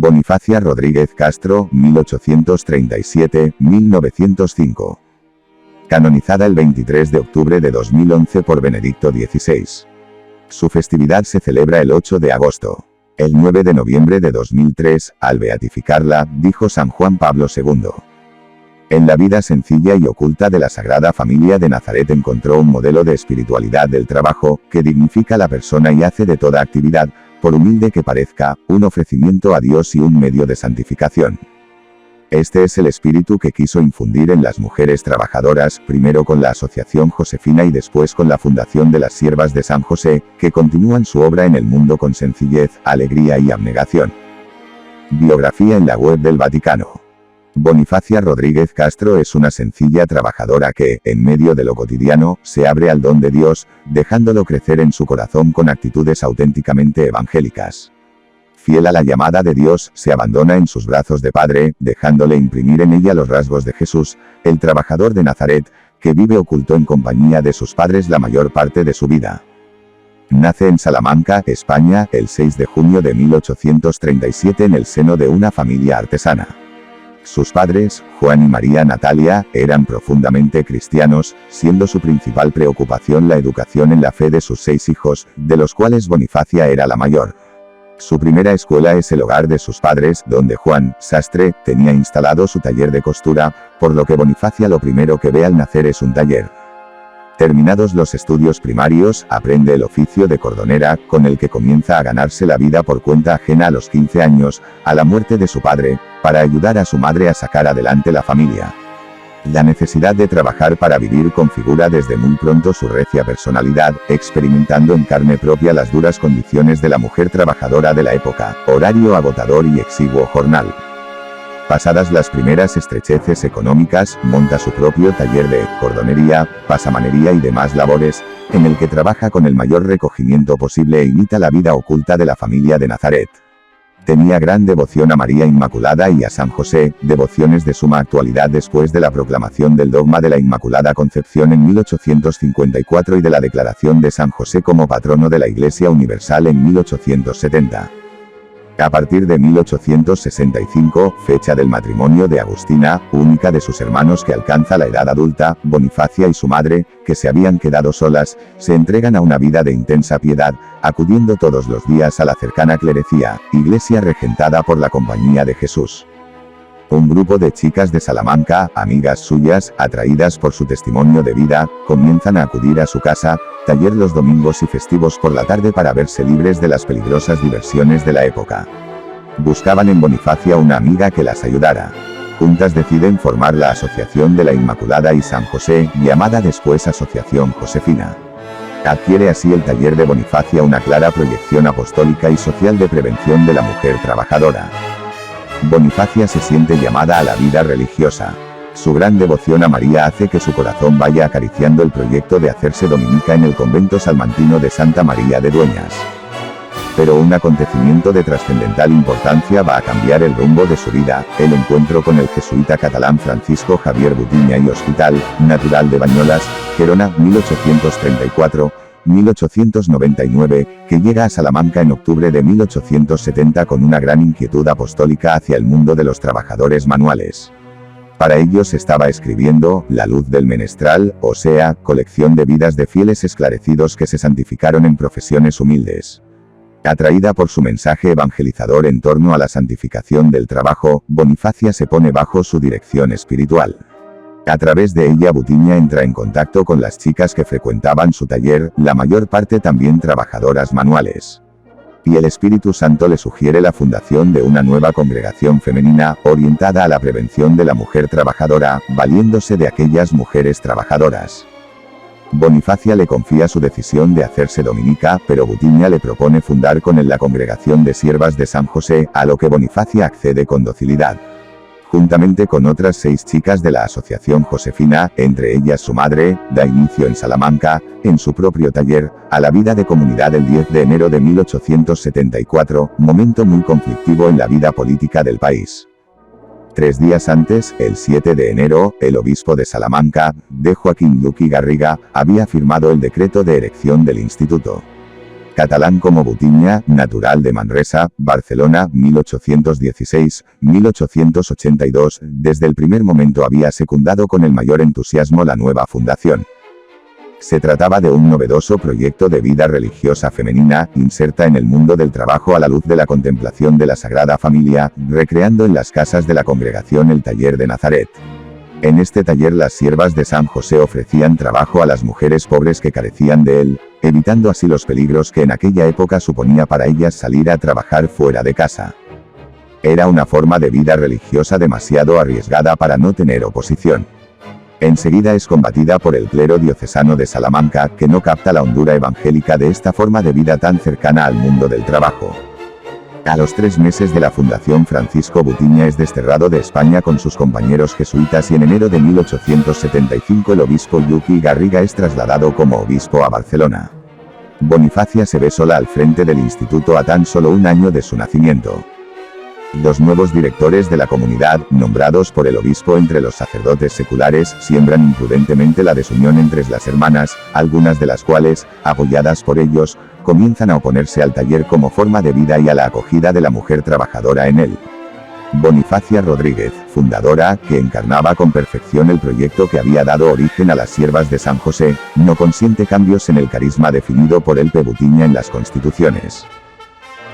Bonifacia Rodríguez Castro, 1837-1905. Canonizada el 23 de octubre de 2011 por Benedicto XVI. Su festividad se celebra el 8 de agosto. El 9 de noviembre de 2003, al beatificarla, dijo San Juan Pablo II. En la vida sencilla y oculta de la Sagrada Familia de Nazaret encontró un modelo de espiritualidad del trabajo, que dignifica a la persona y hace de toda actividad, por humilde que parezca, un ofrecimiento a Dios y un medio de santificación. Este es el espíritu que quiso infundir en las mujeres trabajadoras, primero con la Asociación Josefina y después con la Fundación de las Siervas de San José, que continúan su obra en el mundo con sencillez, alegría y abnegación. Biografía en la web del Vaticano. Bonifacia Rodríguez Castro es una sencilla trabajadora que, en medio de lo cotidiano, se abre al don de Dios, dejándolo crecer en su corazón con actitudes auténticamente evangélicas. Fiel a la llamada de Dios, se abandona en sus brazos de Padre, dejándole imprimir en ella los rasgos de Jesús, el trabajador de Nazaret, que vive oculto en compañía de sus padres la mayor parte de su vida. Nace en Salamanca, España, el 6 de junio de 1837 en el seno de una familia artesana. Sus padres, Juan y María Natalia, eran profundamente cristianos, siendo su principal preocupación la educación en la fe de sus 6 hijos, de los cuales Bonifacia era la mayor. Su primera escuela es el hogar de sus padres, donde Juan, sastre, tenía instalado su taller de costura, por lo que Bonifacia lo primero que ve al nacer es un taller. Terminados los estudios primarios, aprende el oficio de cordonera, con el que comienza a ganarse la vida por cuenta ajena a los 15 años, a la muerte de su padre, para ayudar a su madre a sacar adelante la familia. La necesidad de trabajar para vivir configura desde muy pronto su recia personalidad, experimentando en carne propia las duras condiciones de la mujer trabajadora de la época, horario agotador y exiguo jornal. Pasadas las primeras estrecheces económicas, monta su propio taller de cordonería, pasamanería y demás labores, en el que trabaja con el mayor recogimiento posible e imita la vida oculta de la familia de Nazaret. Tenía gran devoción a María Inmaculada y a San José, devociones de suma actualidad después de la proclamación del dogma de la Inmaculada Concepción en 1854 y de la declaración de San José como patrono de la Iglesia Universal en 1870. A partir de 1865, fecha del matrimonio de Agustina, única de sus hermanos que alcanza la edad adulta, Bonifacia y su madre, que se habían quedado solas, se entregan a una vida de intensa piedad, acudiendo todos los días a la cercana clerecía, iglesia regentada por la Compañía de Jesús. Un grupo de chicas de Salamanca, amigas suyas, atraídas por su testimonio de vida, comienzan a acudir a su casa, taller los domingos y festivos por la tarde para verse libres de las peligrosas diversiones de la época. Buscaban en Bonifacia una amiga que las ayudara. Juntas deciden formar la Asociación de la Inmaculada y San José, llamada después Asociación Josefina. Adquiere así el taller de Bonifacia una clara proyección apostólica y social de prevención de la mujer trabajadora. Bonifacia se siente llamada a la vida religiosa. Su gran devoción a María hace que su corazón vaya acariciando el proyecto de hacerse dominica en el convento salmantino de Santa María de Dueñas. Pero un acontecimiento de trascendental importancia va a cambiar el rumbo de su vida, el encuentro con el jesuita catalán Francisco Javier Butiña y Hospital, natural de Bañolas, Gerona, 1834-1899, que llega a Salamanca en octubre de 1870 con una gran inquietud apostólica hacia el mundo de los trabajadores manuales. Para ellos estaba escribiendo La luz del menestral, o sea, colección de vidas de fieles esclarecidos que se santificaron en profesiones humildes. Atraída por su mensaje evangelizador en torno a la santificación del trabajo, Bonifacia se pone bajo su dirección espiritual. A través de ella Butiña entra en contacto con las chicas que frecuentaban su taller, la mayor parte también trabajadoras manuales. Y el Espíritu Santo le sugiere la fundación de una nueva congregación femenina, orientada a la prevención de la mujer trabajadora, valiéndose de aquellas mujeres trabajadoras. Bonifacia le confía su decisión de hacerse dominica, pero Butiña le propone fundar con él la congregación de siervas de San José, a lo que Bonifacia accede con docilidad. Juntamente con otras 6 chicas de la Asociación Josefina, entre ellas su madre, da inicio en Salamanca, en su propio taller, a la vida de comunidad el 10 de enero de 1874, momento muy conflictivo en la vida política del país. 3 días antes, el 7 de enero, el obispo de Salamanca, D. Joaquín Luqui Garriga, había firmado el decreto de erección del instituto. Catalán como Butiña, natural de Manresa, Barcelona, 1816-1882, desde el primer momento había secundado con el mayor entusiasmo la nueva fundación. Se trataba de un novedoso proyecto de vida religiosa femenina, inserta en el mundo del trabajo a la luz de la contemplación de la Sagrada Familia, recreando en las casas de la congregación el taller de Nazaret. En este taller las siervas de San José ofrecían trabajo a las mujeres pobres que carecían de él, evitando así los peligros que en aquella época suponía para ellas salir a trabajar fuera de casa. Era una forma de vida religiosa demasiado arriesgada para no tener oposición. Enseguida es combatida por el clero diocesano de Salamanca, que no capta la hondura evangélica de esta forma de vida tan cercana al mundo del trabajo. A los 3 meses de la fundación, Francisco Butiña es desterrado de España con sus compañeros jesuitas y en enero de 1875 el obispo Yuki Garriga es trasladado como obispo a Barcelona. Bonifacia se ve sola al frente del instituto a tan solo un año de su nacimiento. Los nuevos directores de la comunidad, nombrados por el obispo entre los sacerdotes seculares, siembran imprudentemente la desunión entre las hermanas, algunas de las cuales, apoyadas por ellos, comienzan a oponerse al taller como forma de vida y a la acogida de la mujer trabajadora en él. Bonifacia Rodríguez, fundadora, que encarnaba con perfección el proyecto que había dado origen a las siervas de San José, no consiente cambios en el carisma definido por el P. Butiña en las constituciones.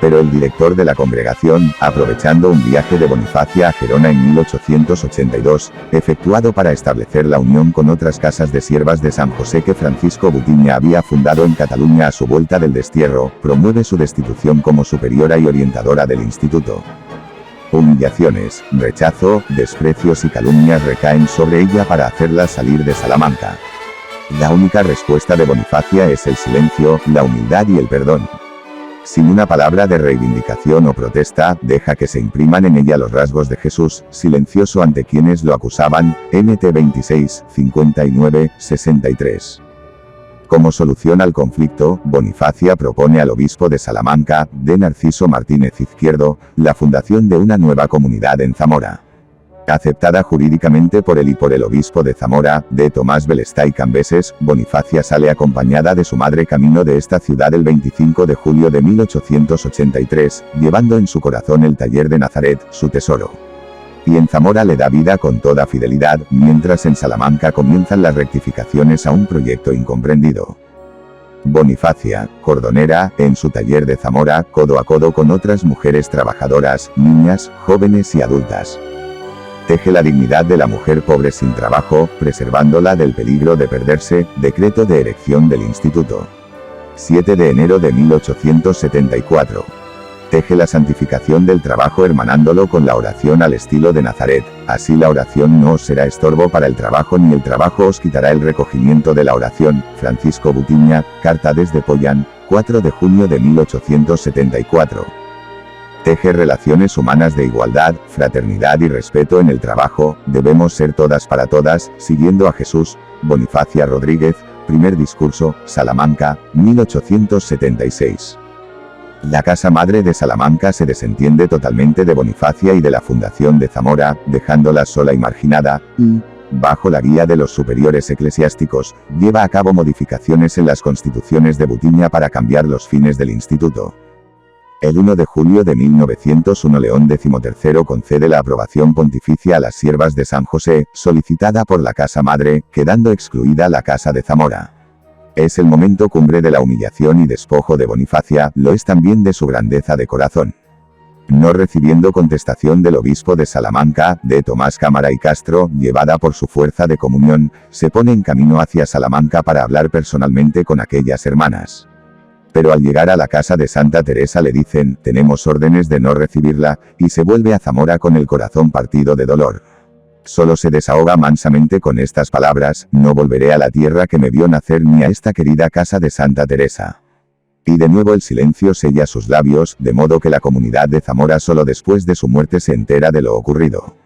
Pero el director de la congregación, aprovechando un viaje de Bonifacia a Gerona en 1882, efectuado para establecer la unión con otras casas de siervas de San José que Francisco Butiña había fundado en Cataluña a su vuelta del destierro, promueve su destitución como superiora y orientadora del instituto. Humillaciones, rechazo, desprecios y calumnias recaen sobre ella para hacerla salir de Salamanca. La única respuesta de Bonifacia es el silencio, la humildad y el perdón. Sin una palabra de reivindicación o protesta, deja que se impriman en ella los rasgos de Jesús, silencioso ante quienes lo acusaban, Mt 26, 59, 63. Como solución al conflicto, Bonifacia propone al obispo de Salamanca, D. Narciso Martínez Izquierdo, la fundación de una nueva comunidad en Zamora. Aceptada jurídicamente por él y por el obispo de Zamora, D. Tomás Belestay Cambeses, Bonifacia sale acompañada de su madre camino de esta ciudad el 25 de julio de 1883, llevando en su corazón el taller de Nazaret, su tesoro. Y en Zamora le da vida con toda fidelidad, mientras en Salamanca comienzan las rectificaciones a un proyecto incomprendido. Bonifacia, cordonera, en su taller de Zamora, codo a codo con otras mujeres trabajadoras, niñas, jóvenes y adultas. Teje la dignidad de la mujer pobre sin trabajo, preservándola del peligro de perderse, decreto de erección del instituto. 7 de enero de 1874. Teje la santificación del trabajo hermanándolo con la oración al estilo de Nazaret, así la oración no os será estorbo para el trabajo ni el trabajo os quitará el recogimiento de la oración. Francisco Butiña, carta desde Pollán, 4 de junio de 1874. Teje relaciones humanas de igualdad, fraternidad y respeto en el trabajo, debemos ser todas para todas, siguiendo a Jesús. Bonifacia Rodríguez, primer discurso, Salamanca, 1876. La Casa Madre de Salamanca se desentiende totalmente de Bonifacia y de la Fundación de Zamora, dejándola sola y marginada, y, bajo la guía de los superiores eclesiásticos, lleva a cabo modificaciones en las constituciones de Butiña para cambiar los fines del instituto. El 1 de julio de 1901 León XIII concede la aprobación pontificia a las siervas de San José, solicitada por la Casa Madre, quedando excluida la Casa de Zamora. Es el momento cumbre de la humillación y despojo de Bonifacia, lo es también de su grandeza de corazón. No recibiendo contestación del obispo de Salamanca, de Tomás Cámara y Castro, llevada por su fuerza de comunión, se pone en camino hacia Salamanca para hablar personalmente con aquellas hermanas. Pero al llegar a la casa de Santa Teresa le dicen, tenemos órdenes de no recibirla, y se vuelve a Zamora con el corazón partido de dolor. Solo se desahoga mansamente con estas palabras, no volveré a la tierra que me vio nacer ni a esta querida casa de Santa Teresa. Y de nuevo el silencio sella sus labios, de modo que la comunidad de Zamora solo después de su muerte se entera de lo ocurrido.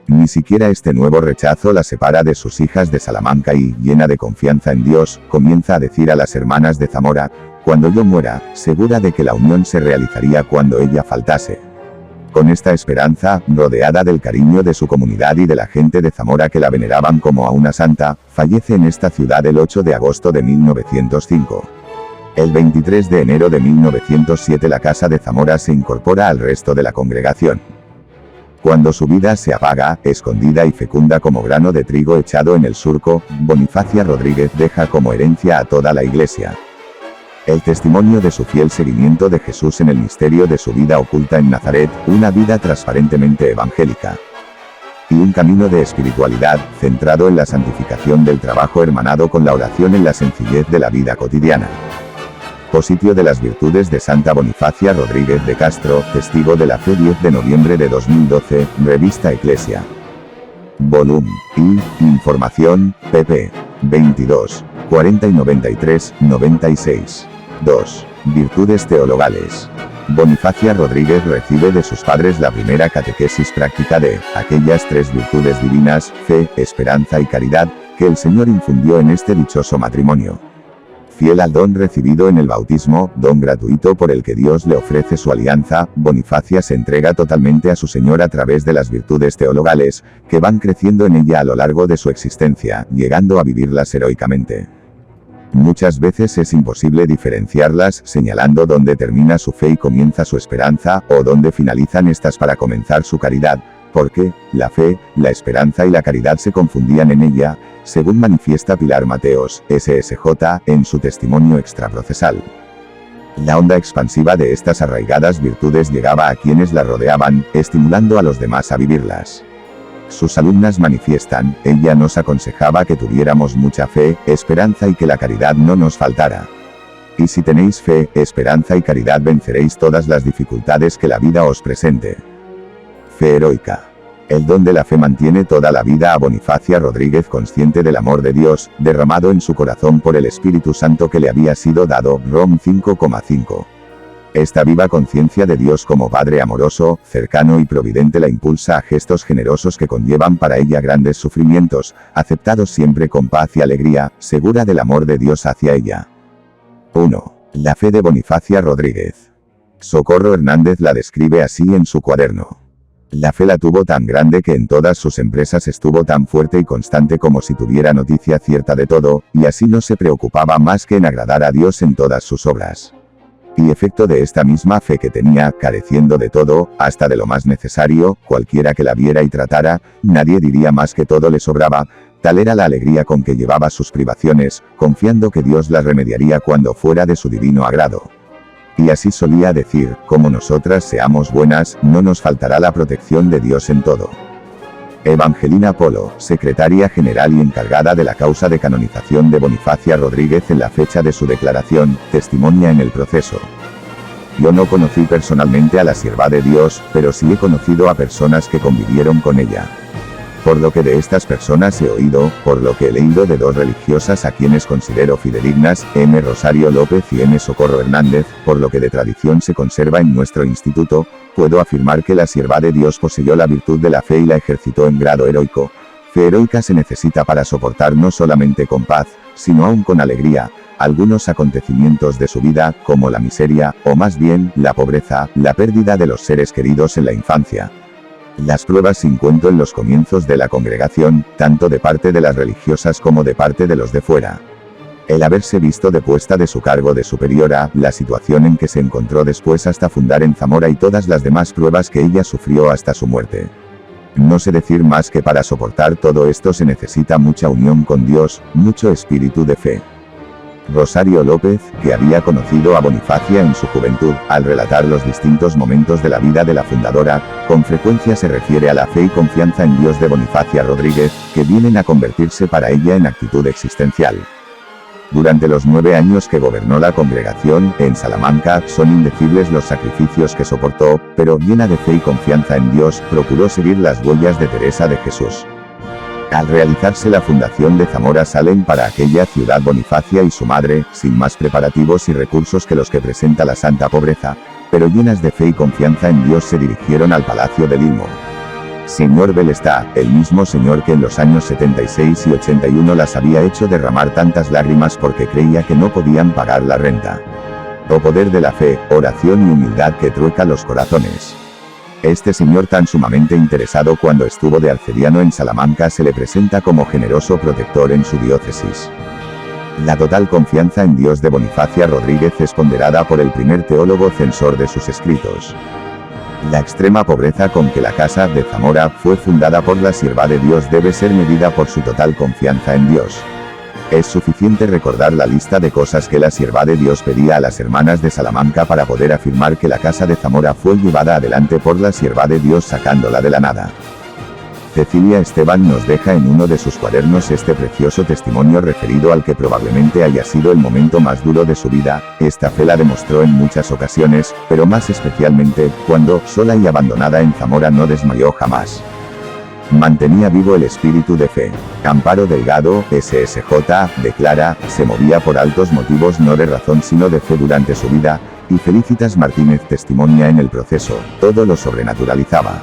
Ni siquiera este nuevo rechazo la separa de sus hijas de Salamanca y, llena de confianza en Dios, comienza a decir a las hermanas de Zamora, cuando yo muera, segura de que la unión se realizaría cuando ella faltase. Con esta esperanza, rodeada del cariño de su comunidad y de la gente de Zamora que la veneraban como a una santa, fallece en esta ciudad el 8 de agosto de 1905. El 23 de enero de 1907 la Casa de Zamora se incorpora al resto de la congregación. Cuando su vida se apaga, escondida y fecunda como grano de trigo echado en el surco, Bonifacia Rodríguez deja como herencia a toda la Iglesia el testimonio de su fiel seguimiento de Jesús en el misterio de su vida oculta en Nazaret, una vida transparentemente evangélica y un camino de espiritualidad, centrado en la santificación del trabajo hermanado con la oración en la sencillez de la vida cotidiana. Positio de las virtudes de Santa Bonifacia Rodríguez de Castro, testigo de la fe, 10 de noviembre de 2012, Revista Eclesia. Volum. I. Información, pp. 22, 40 y 93, 96. 2. Virtudes teologales. Bonifacia Rodríguez recibe de sus padres la primera catequesis práctica de aquellas tres virtudes divinas, fe, esperanza y caridad, que el Señor infundió en este dichoso matrimonio. Fiel al don recibido en el bautismo, don gratuito por el que Dios le ofrece su alianza, Bonifacia se entrega totalmente a su Señor a través de las virtudes teologales, que van creciendo en ella a lo largo de su existencia, llegando a vivirlas heroicamente. Muchas veces es imposible diferenciarlas, señalando dónde termina su fe y comienza su esperanza, o dónde finalizan estas para comenzar su caridad, porque la fe, la esperanza y la caridad se confundían en ella, según manifiesta Pilar Mateos, SSJ, en su testimonio extraprocesal. La onda expansiva de estas arraigadas virtudes llegaba a quienes la rodeaban, estimulando a los demás a vivirlas. Sus alumnas manifiestan, ella nos aconsejaba que tuviéramos mucha fe, esperanza y que la caridad no nos faltara. Y si tenéis fe, esperanza y caridad venceréis todas las dificultades que la vida os presente. Fe heroica. El don de la fe mantiene toda la vida a Bonifacia Rodríguez consciente del amor de Dios, derramado en su corazón por el Espíritu Santo que le había sido dado, Rom 5,5. Esta viva conciencia de Dios como Padre amoroso, cercano y providente la impulsa a gestos generosos que conllevan para ella grandes sufrimientos, aceptados siempre con paz y alegría, segura del amor de Dios hacia ella. 1. La fe de Bonifacia Rodríguez. Socorro Hernández la describe así en su cuaderno. La fe la tuvo tan grande que en todas sus empresas estuvo tan fuerte y constante como si tuviera noticia cierta de todo, y así no se preocupaba más que en agradar a Dios en todas sus obras. Y efecto de esta misma fe que tenía, careciendo de todo, hasta de lo más necesario, cualquiera que la viera y tratara, nadie diría más que todo le sobraba, tal era la alegría con que llevaba sus privaciones, confiando que Dios las remediaría cuando fuera de su divino agrado. Y así solía decir, como nosotras seamos buenas, no nos faltará la protección de Dios en todo. Evangelina Polo, secretaria general y encargada de la causa de canonización de Bonifacia Rodríguez en la fecha de su declaración, testimonia en el proceso. Yo no conocí personalmente a la sierva de Dios, pero sí he conocido a personas que convivieron con ella. Por lo que de estas personas he oído, por lo que he leído de dos religiosas a quienes considero fidedignas, M. Rosario López y M. Socorro Hernández, por lo que de tradición se conserva en nuestro instituto, puedo afirmar que la sierva de Dios poseyó la virtud de la fe y la ejercitó en grado heroico. Fe heroica se necesita para soportar no solamente con paz, sino aún con alegría, algunos acontecimientos de su vida, como la miseria, o más bien, la pobreza, la pérdida de los seres queridos en la infancia. Las pruebas sin cuento en los comienzos de la congregación, tanto de parte de las religiosas como de parte de los de fuera. El haberse visto depuesta de su cargo de superiora, la situación en que se encontró después hasta fundar en Zamora y todas las demás pruebas que ella sufrió hasta su muerte. No sé decir más que para soportar todo esto se necesita mucha unión con Dios, mucho espíritu de fe. Rosario López, que había conocido a Bonifacia en su juventud, al relatar los distintos momentos de la vida de la fundadora, con frecuencia se refiere a la fe y confianza en Dios de Bonifacia Rodríguez, que vienen a convertirse para ella en actitud existencial. Durante los 9 años que gobernó la congregación, en Salamanca, son indecibles los sacrificios que soportó, pero llena de fe y confianza en Dios, procuró seguir las huellas de Teresa de Jesús. Al realizarse la fundación de Zamora salen para aquella ciudad Bonifacia y su madre, sin más preparativos y recursos que los que presenta la santa pobreza, pero llenas de fe y confianza en Dios se dirigieron al Palacio del Ilmo. Señor Belestá, el mismo señor que en los años 76 y 81 las había hecho derramar tantas lágrimas porque creía que no podían pagar la renta. O poder de la fe, oración y humildad que trueca los corazones. Este señor tan sumamente interesado cuando estuvo de arcediano en Salamanca se le presenta como generoso protector en su diócesis. La total confianza en Dios de Bonifacia Rodríguez es ponderada por el primer teólogo censor de sus escritos. La extrema pobreza con que la Casa de Zamora fue fundada por la sierva de Dios debe ser medida por su total confianza en Dios. Es suficiente recordar la lista de cosas que la sierva de Dios pedía a las hermanas de Salamanca para poder afirmar que la Casa de Zamora fue llevada adelante por la sierva de Dios sacándola de la nada. Cecilia Esteban nos deja en uno de sus cuadernos este precioso testimonio referido al que probablemente haya sido el momento más duro de su vida. Esta fe la demostró en muchas ocasiones, pero más especialmente, cuando, sola y abandonada en Zamora, no desmayó jamás. Mantenía vivo el espíritu de fe. Amparo Delgado, SSJ, declara, se movía por altos motivos no de razón sino de fe durante su vida, y Felicitas Martínez testimonia en el proceso, todo lo sobrenaturalizaba.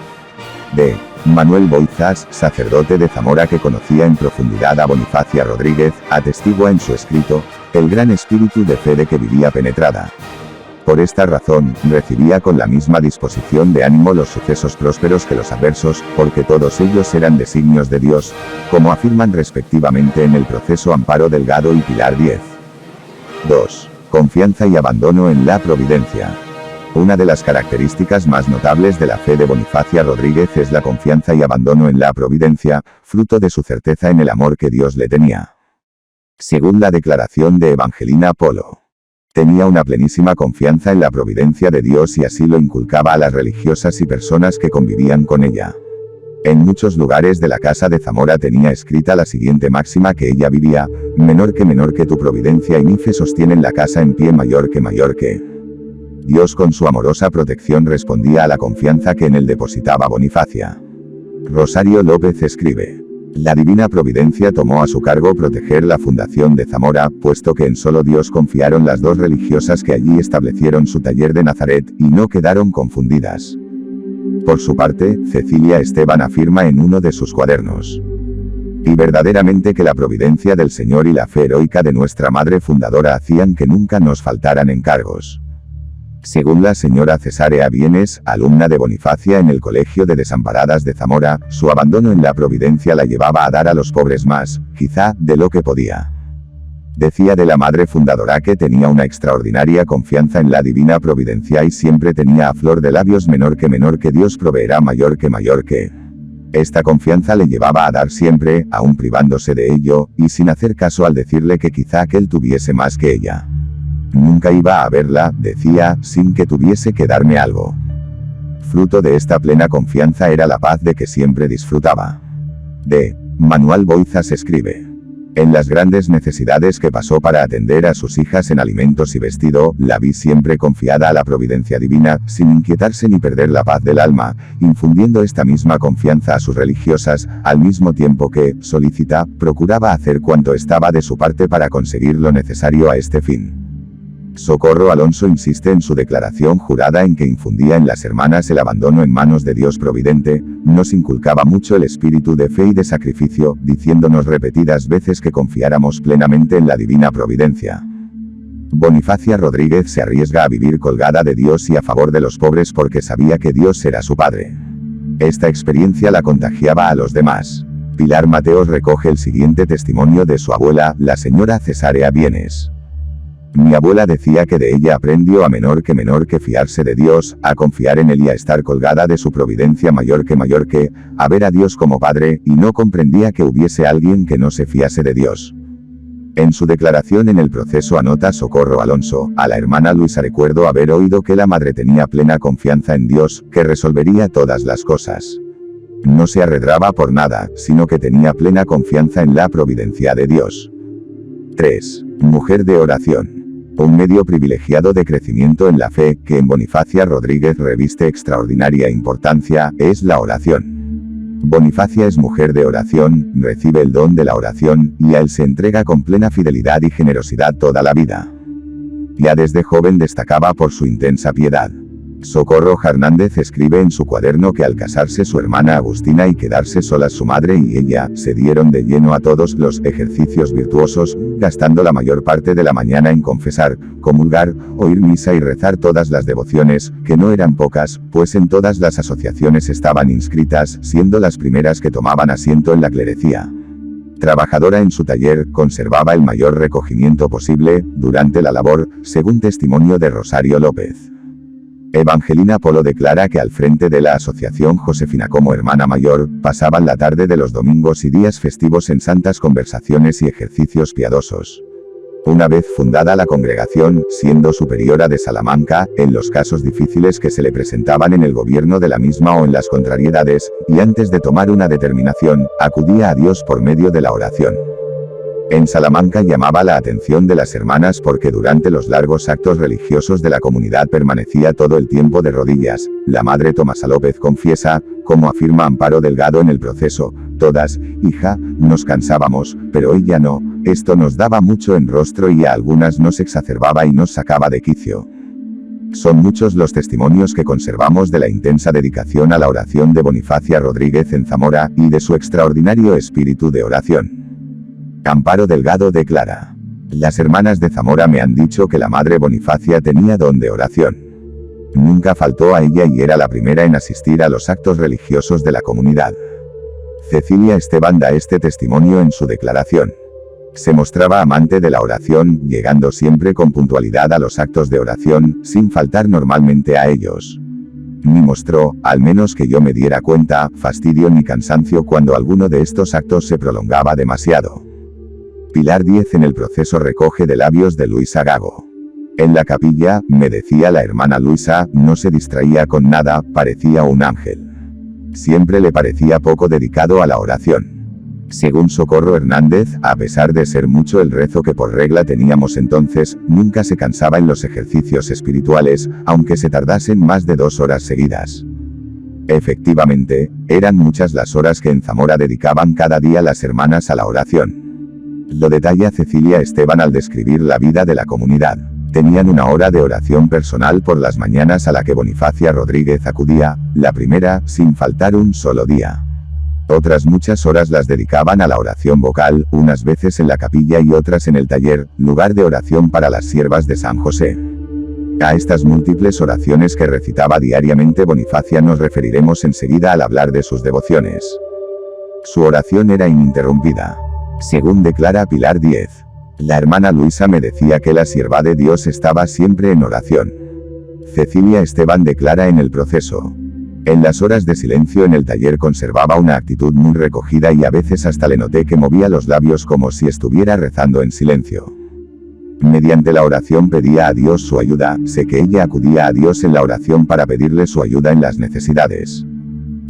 D. Manuel Boizas, sacerdote de Zamora que conocía en profundidad a Bonifacia Rodríguez, atestigua en su escrito, el gran espíritu de fe de que vivía penetrada. Por esta razón, recibía con la misma disposición de ánimo los sucesos prósperos que los adversos, porque todos ellos eran designios de Dios, como afirman respectivamente en el proceso Amparo Delgado y Pilar 10. 2. Confianza y abandono en la providencia. Una de las características más notables de la fe de Bonifacia Rodríguez es la confianza y abandono en la providencia, fruto de su certeza en el amor que Dios le tenía. Según la declaración de Evangelina Polo, tenía una plenísima confianza en la providencia de Dios y así lo inculcaba a las religiosas y personas que convivían con ella. En muchos lugares de la Casa de Zamora tenía escrita la siguiente máxima que ella vivía, menor que tu providencia y mi fe sostienen la casa en pie mayor que. Dios con su amorosa protección respondía a la confianza que en él depositaba Bonifacia. Rosario López escribe: la divina providencia tomó a su cargo proteger la fundación de Zamora, puesto que en solo Dios confiaron las dos religiosas que allí establecieron su taller de Nazaret, y no quedaron confundidas. Por su parte, Cecilia Esteban afirma en uno de sus cuadernos: y verdaderamente que la providencia del Señor y la fe heroica de nuestra Madre Fundadora hacían que nunca nos faltaran encargos. Según la señora Cesárea Bienes, alumna de Bonifacia en el Colegio de Desamparadas de Zamora, su abandono en la providencia la llevaba a dar a los pobres más, quizá, de lo que podía. Decía de la Madre Fundadora que tenía una extraordinaria confianza en la divina providencia y siempre tenía a flor de labios menor que Dios proveerá mayor que. Esta confianza le llevaba a dar siempre, aun privándose de ello, y sin hacer caso al decirle que quizá aquel tuviese más que ella. Nunca iba a verla, decía, sin que tuviese que darme algo. Fruto de esta plena confianza era la paz de que siempre disfrutaba. D. Manuel Boizas escribe: en las grandes necesidades que pasó para atender a sus hijas en alimentos y vestido, la vi siempre confiada a la providencia divina, sin inquietarse ni perder la paz del alma, infundiendo esta misma confianza a sus religiosas, al mismo tiempo que, solícita, procuraba hacer cuanto estaba de su parte para conseguir lo necesario a este fin. Socorro Alonso insiste en su declaración jurada en que infundía en las hermanas el abandono en manos de Dios providente, nos inculcaba mucho el espíritu de fe y de sacrificio, diciéndonos repetidas veces que confiáramos plenamente en la divina providencia. Bonifacia Rodríguez se arriesga a vivir colgada de Dios y a favor de los pobres porque sabía que Dios era su Padre. Esta experiencia la contagiaba a los demás. Pilar Mateos recoge el siguiente testimonio de su abuela, la señora Cesárea Bienes. Mi abuela decía que de ella aprendió a menor que fiarse de Dios, a confiar en él y a estar colgada de su providencia mayor que, a ver a Dios como Padre, y no comprendía que hubiese alguien que no se fiase de Dios. En su declaración en el proceso anota Socorro Alonso, a la hermana Luisa recuerdo haber oído que la madre tenía plena confianza en Dios, que resolvería todas las cosas. No se arredraba por nada, sino que tenía plena confianza en la providencia de Dios. 3. Mujer de oración. Un medio privilegiado de crecimiento en la fe, que en Bonifacia Rodríguez reviste extraordinaria importancia, es la oración. Bonifacia es mujer de oración, recibe el don de la oración, y a él se entrega con plena fidelidad y generosidad toda la vida. Ya desde joven destacaba por su intensa piedad. Socorro Hernández escribe en su cuaderno que al casarse su hermana Agustina y quedarse solas su madre y ella, se dieron de lleno a todos los ejercicios virtuosos, gastando la mayor parte de la mañana en confesar, comulgar, oír misa y rezar todas las devociones, que no eran pocas, pues en todas las asociaciones estaban inscritas, siendo las primeras que tomaban asiento en la clerecía. Trabajadora en su taller, conservaba el mayor recogimiento posible durante la labor, según testimonio de Rosario López. Evangelina Polo declara que al frente de la asociación Josefina como hermana mayor, pasaban la tarde de los domingos y días festivos en santas conversaciones y ejercicios piadosos. Una vez fundada la congregación, siendo superiora de Salamanca, en los casos difíciles que se le presentaban en el gobierno de la misma o en las contrariedades, y antes de tomar una determinación, acudía a Dios por medio de la oración. En Salamanca llamaba la atención de las hermanas porque durante los largos actos religiosos de la comunidad permanecía todo el tiempo de rodillas. La madre Tomasa López confiesa, como afirma Amparo Delgado en el proceso, todas, hija, nos cansábamos, pero ella no, esto nos daba mucho en rostro y a algunas nos exacerbaba y nos sacaba de quicio. Son muchos los testimonios que conservamos de la intensa dedicación a la oración de Bonifacia Rodríguez en Zamora, y de su extraordinario espíritu de oración. Amparo Delgado declara: las hermanas de Zamora me han dicho que la madre Bonifacia tenía don de oración. Nunca faltó a ella y era la primera en asistir a los actos religiosos de la comunidad. Cecilia Esteban da este testimonio en su declaración. Se mostraba amante de la oración, llegando siempre con puntualidad a los actos de oración, sin faltar normalmente a ellos. Ni mostró, al menos que yo me diera cuenta, fastidio ni cansancio cuando alguno de estos actos se prolongaba demasiado. Pilar 10 en el proceso recoge de labios de Luisa Gago. En la capilla, me decía la hermana Luisa, no se distraía con nada, parecía un ángel. Siempre le parecía poco dedicado a la oración. Según Socorro Hernández, a pesar de ser mucho el rezo que por regla teníamos entonces, nunca se cansaba en los ejercicios espirituales, aunque se tardasen más de 2 horas seguidas. Efectivamente, eran muchas las horas que en Zamora dedicaban cada día las hermanas a la oración. Lo detalla Cecilia Esteban al describir la vida de la comunidad. Tenían una hora de oración personal por las mañanas a la que Bonifacia Rodríguez acudía, la primera, sin faltar un solo día. Otras muchas horas las dedicaban a la oración vocal, unas veces en la capilla y otras en el taller, lugar de oración para las siervas de San José. A estas múltiples oraciones que recitaba diariamente Bonifacia nos referiremos enseguida al hablar de sus devociones. Su oración era ininterrumpida. Según declara Pilar 10. La hermana Luisa me decía que la sierva de Dios estaba siempre en oración. Cecilia Esteban declara en el proceso: en las horas de silencio en el taller conservaba una actitud muy recogida y a veces hasta le noté que movía los labios como si estuviera rezando en silencio. Mediante la oración pedía a Dios su ayuda, sé que ella acudía a Dios en la oración para pedirle su ayuda en las necesidades.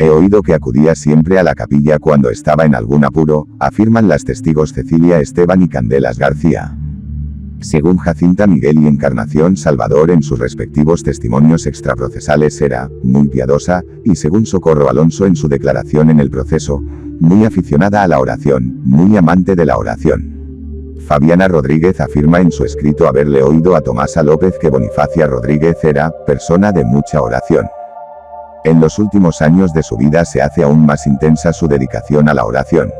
He oído que acudía siempre a la capilla cuando estaba en algún apuro, afirman las testigos Cecilia Esteban y Candelas García. Según Jacinta Miguel y Encarnación Salvador en sus respectivos testimonios extraprocesales era muy piadosa, y según Socorro Alonso en su declaración en el proceso, muy aficionada a la oración, muy amante de la oración. Fabiana Rodríguez afirma en su escrito haberle oído a Tomasa López que Bonifacia Rodríguez era persona de mucha oración. En los últimos años de su vida se hace aún más intensa su dedicación a la oración.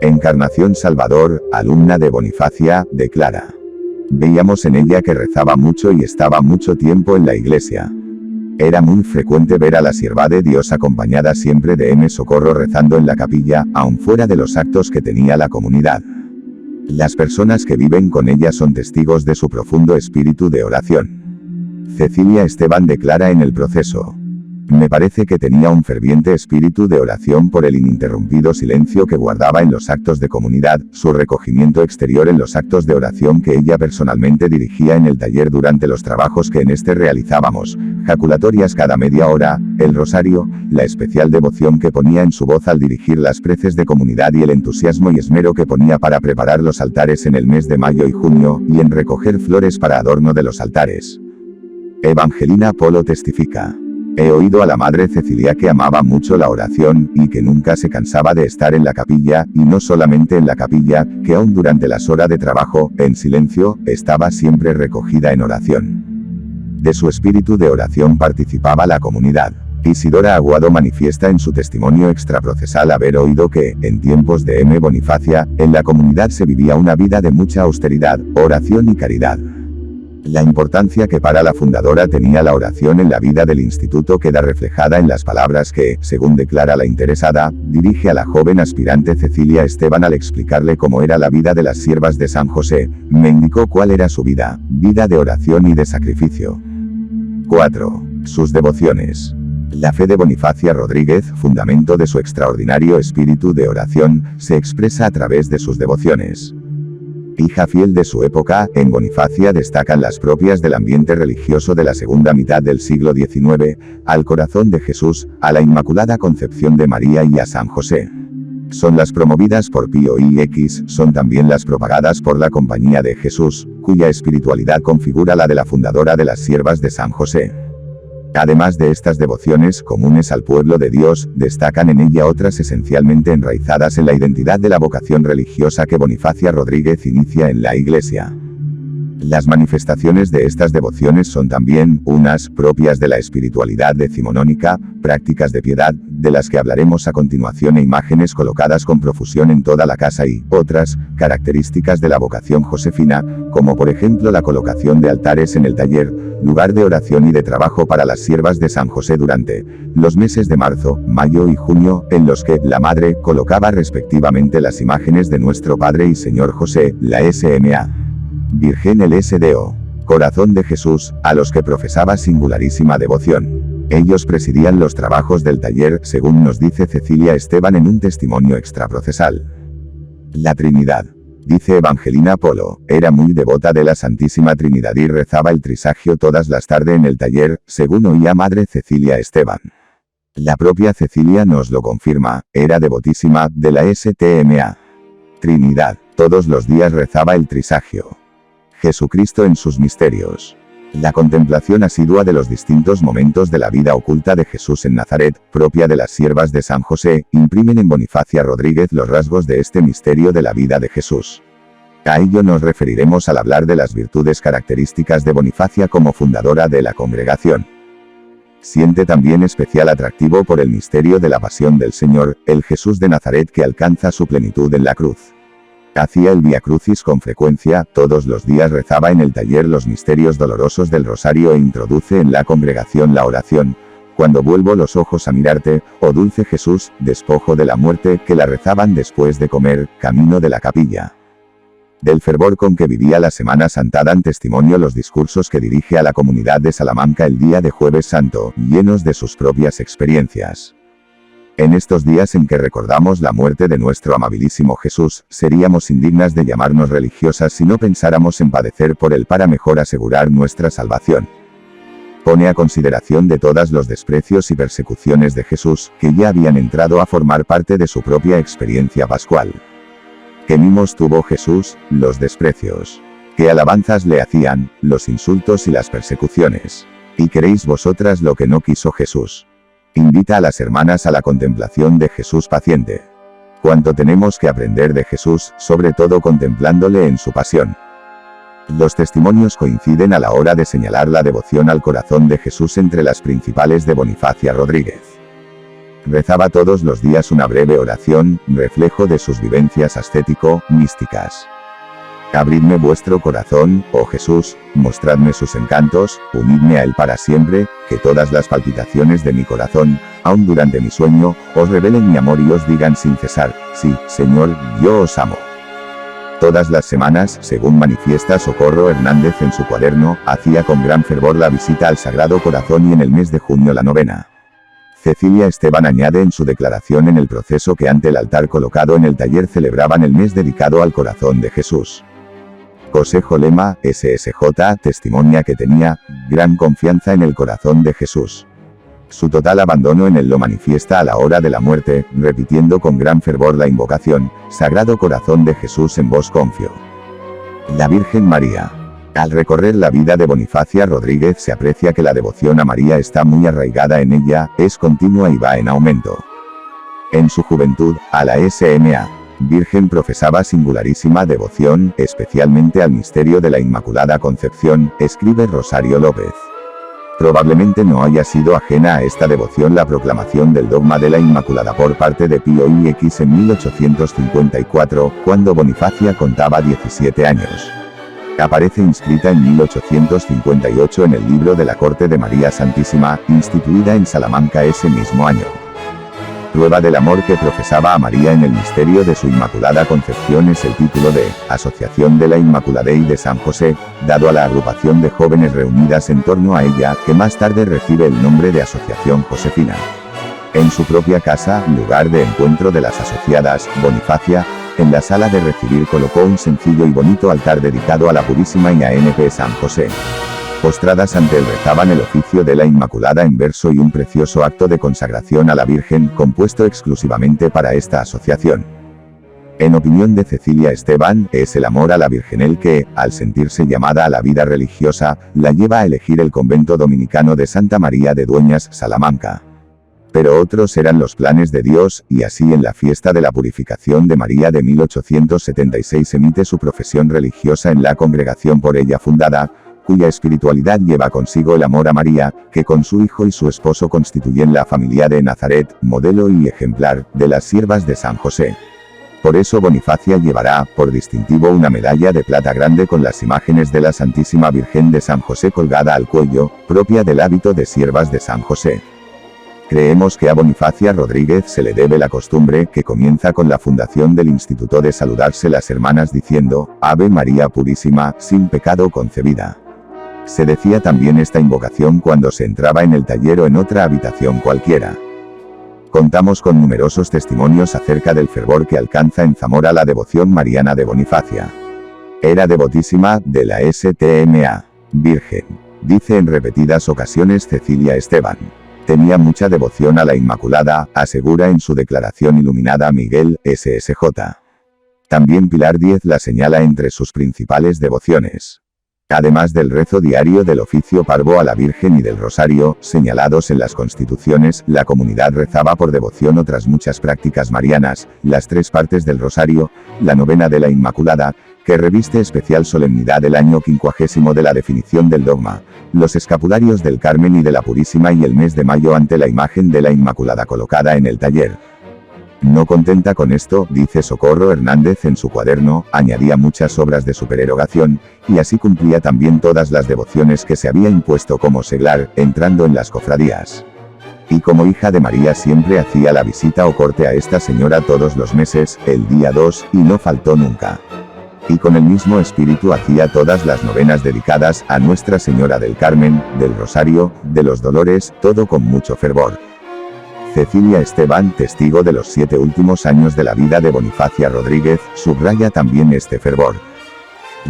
Encarnación Salvador, alumna de Bonifacia, declara: veíamos en ella que rezaba mucho y estaba mucho tiempo en la iglesia. Era muy frecuente ver a la sierva de Dios acompañada siempre de M. Socorro rezando en la capilla, aun fuera de los actos que tenía la comunidad. Las personas que viven con ella son testigos de su profundo espíritu de oración. Cecilia Esteban declara en el proceso: me parece que tenía un ferviente espíritu de oración por el ininterrumpido silencio que guardaba en los actos de comunidad, su recogimiento exterior en los actos de oración que ella personalmente dirigía en el taller durante los trabajos que en este realizábamos, jaculatorias cada media hora, el rosario, la especial devoción que ponía en su voz al dirigir las preces de comunidad y el entusiasmo y esmero que ponía para preparar los altares en el mes de mayo y junio, y en recoger flores para adorno de los altares. Evangelina Polo testifica: he oído a la madre Cecilia que amaba mucho la oración, y que nunca se cansaba de estar en la capilla, y no solamente en la capilla, que aún durante las horas de trabajo, en silencio, estaba siempre recogida en oración. De su espíritu de oración participaba la comunidad. Isidora Aguado manifiesta en su testimonio extraprocesal haber oído que, en tiempos de M. Bonifacia, en la comunidad se vivía una vida de mucha austeridad, oración y caridad. La importancia que para la fundadora tenía la oración en la vida del instituto queda reflejada en las palabras que, según declara la interesada, dirige a la joven aspirante Cecilia Esteban al explicarle cómo era la vida de las siervas de San José. Me indicó cuál era su vida de oración y de sacrificio. 4. Sus devociones. La fe de Bonifacia Rodríguez, fundamento de su extraordinario espíritu de oración, se expresa a través de sus devociones. Hija fiel de su época, en Bonifacia destacan las propias del ambiente religioso de la segunda mitad del siglo XIX, al corazón de Jesús, a la Inmaculada Concepción de María y a San José. Son las promovidas por Pío X, son también las propagadas por la Compañía de Jesús, cuya espiritualidad configura la de la fundadora de las Siervas de San José. Además de estas devociones comunes al pueblo de Dios, destacan en ella otras esencialmente enraizadas en la identidad de la vocación religiosa que Bonifacia Rodríguez inicia en la Iglesia. Las manifestaciones de estas devociones son también, unas, propias de la espiritualidad decimonónica, prácticas de piedad, de las que hablaremos a continuación e imágenes colocadas con profusión en toda la casa y, otras, características de la vocación josefina, como por ejemplo la colocación de altares en el taller, lugar de oración y de trabajo para las siervas de San José durante los meses de marzo, mayo y junio, en los que la Madre colocaba respectivamente las imágenes de nuestro Padre y Señor José, la SMA. Virgen el SDO. Corazón de Jesús, a los que profesaba singularísima devoción. Ellos presidían los trabajos del taller, según nos dice Cecilia Esteban en un testimonio extraprocesal. La Trinidad. Dice Evangelina Polo, era muy devota de la Santísima Trinidad y rezaba el trisagio todas las tardes en el taller, según oía Madre Cecilia Esteban. La propia Cecilia nos lo confirma, era devotísima de la STMA. Trinidad, todos los días rezaba el trisagio. Jesucristo en sus misterios. La contemplación asidua de los distintos momentos de la vida oculta de Jesús en Nazaret, propia de las siervas de San José, imprimen en Bonifacia Rodríguez los rasgos de este misterio de la vida de Jesús. A ello nos referiremos al hablar de las virtudes características de Bonifacia como fundadora de la congregación. Siente también especial atractivo por el misterio de la pasión del Señor, el Jesús de Nazaret que alcanza su plenitud en la cruz. Hacía el Vía Crucis con frecuencia, todos los días rezaba en el taller los misterios dolorosos del rosario e introduce en la congregación la oración, cuando vuelvo los ojos a mirarte, oh dulce Jesús, despojo de la muerte, que la rezaban después de comer, camino de la capilla. Del fervor con que vivía la Semana Santa dan testimonio los discursos que dirige a la comunidad de Salamanca el día de Jueves Santo, llenos de sus propias experiencias. En estos días en que recordamos la muerte de nuestro amabilísimo Jesús, seríamos indignas de llamarnos religiosas si no pensáramos en padecer por él para mejor asegurar nuestra salvación. Pone a consideración de todas los desprecios y persecuciones de Jesús, que ya habían entrado a formar parte de su propia experiencia pascual. ¿Qué mimos tuvo Jesús? Los desprecios. ¿Qué alabanzas le hacían? Los insultos y las persecuciones. ¿Y queréis vosotras lo que no quiso Jesús? Invita a las hermanas a la contemplación de Jesús paciente. Cuánto tenemos que aprender de Jesús, sobre todo contemplándole en su pasión. Los testimonios coinciden a la hora de señalar la devoción al corazón de Jesús entre las principales de Bonifacia Rodríguez. Rezaba todos los días una breve oración, reflejo de sus vivencias ascético-místicas. Abridme vuestro corazón, oh Jesús, mostradme sus encantos, unidme a él para siempre, que todas las palpitaciones de mi corazón, aun durante mi sueño, os revelen mi amor y os digan sin cesar, sí, Señor, yo os amo. Todas las semanas, según manifiesta Socorro Hernández en su cuaderno, hacía con gran fervor la visita al Sagrado Corazón y en el mes de junio la novena. Cecilia Esteban añade en su declaración en el proceso que ante el altar colocado en el taller celebraban el mes dedicado al corazón de Jesús. Consejo Lema, SSJ, testimonia que tenía gran confianza en el corazón de Jesús. Su total abandono en él lo manifiesta a la hora de la muerte, repitiendo con gran fervor la invocación, Sagrado Corazón de Jesús en vos confío. La Virgen María. Al recorrer la vida de Bonifacia Rodríguez se aprecia que la devoción a María está muy arraigada en ella, es continua y va en aumento. En su juventud, a la SMA. Virgen profesaba singularísima devoción, especialmente al misterio de la Inmaculada Concepción, escribe Rosario López. Probablemente no haya sido ajena a esta devoción la proclamación del dogma de la Inmaculada por parte de Pío X en 1854, cuando Bonifacia contaba 17 años. Aparece inscrita en 1858 en el libro de la Corte de María Santísima, instituida en Salamanca ese mismo año. Prueba del amor que profesaba a María en el misterio de su Inmaculada Concepción es el título de Asociación de la Inmaculada y de San José, dado a la agrupación de jóvenes reunidas en torno a ella, que más tarde recibe el nombre de Asociación Josefina. En su propia casa, lugar de encuentro de las asociadas, Bonifacia, en la sala de recibir colocó un sencillo y bonito altar dedicado a la Purísima y a N.P. San José. Postradas ante él rezaban el oficio de la Inmaculada en verso y un precioso acto de consagración a la Virgen compuesto exclusivamente para esta asociación. En opinión de Cecilia Esteban, es el amor a la Virgen el que, al sentirse llamada a la vida religiosa, la lleva a elegir el convento dominicano de Santa María de Dueñas, Salamanca. Pero otros eran los planes de Dios, y así en la fiesta de la Purificación de María de 1876 emite su profesión religiosa en la congregación por ella fundada, cuya espiritualidad lleva consigo el amor a María, que con su hijo y su esposo constituyen la familia de Nazaret, modelo y ejemplar, de las siervas de San José. Por eso Bonifacia llevará, por distintivo, una medalla de plata grande con las imágenes de la Santísima Virgen de San José colgada al cuello, propia del hábito de siervas de San José. Creemos que a Bonifacia Rodríguez se le debe la costumbre, que comienza con la fundación del instituto, de saludarse las hermanas diciendo, Ave María Purísima, sin pecado concebida. Se decía también esta invocación cuando se entraba en el taller o en otra habitación cualquiera. Contamos con numerosos testimonios acerca del fervor que alcanza en Zamora la devoción mariana de Bonifacia. Era devotísima de la STMA. Virgen. Dice en repetidas ocasiones Cecilia Esteban. Tenía mucha devoción a la Inmaculada, asegura en su declaración iluminada Miguel, SSJ. También Pilar Díez la señala entre sus principales devociones. Además del rezo diario del oficio parvo a la Virgen y del rosario, señalados en las constituciones, la comunidad rezaba por devoción otras muchas prácticas marianas, las 3 partes del rosario, la novena de la Inmaculada, que reviste especial solemnidad el año 50 de la definición del dogma, los escapularios del Carmen y de la Purísima y el mes de mayo ante la imagen de la Inmaculada colocada en el taller. No contenta con esto, dice Socorro Hernández en su cuaderno, añadía muchas obras de supererogación, y así cumplía también todas las devociones que se había impuesto como seglar, entrando en las cofradías. Y como hija de María siempre hacía la visita o corte a esta señora todos los meses, el día 2, y no faltó nunca. Y con el mismo espíritu hacía todas las novenas dedicadas a Nuestra Señora del Carmen, del Rosario, de los Dolores, todo con mucho fervor. Cecilia Esteban, testigo de los 7 últimos años de la vida de Bonifacia Rodríguez, subraya también este fervor.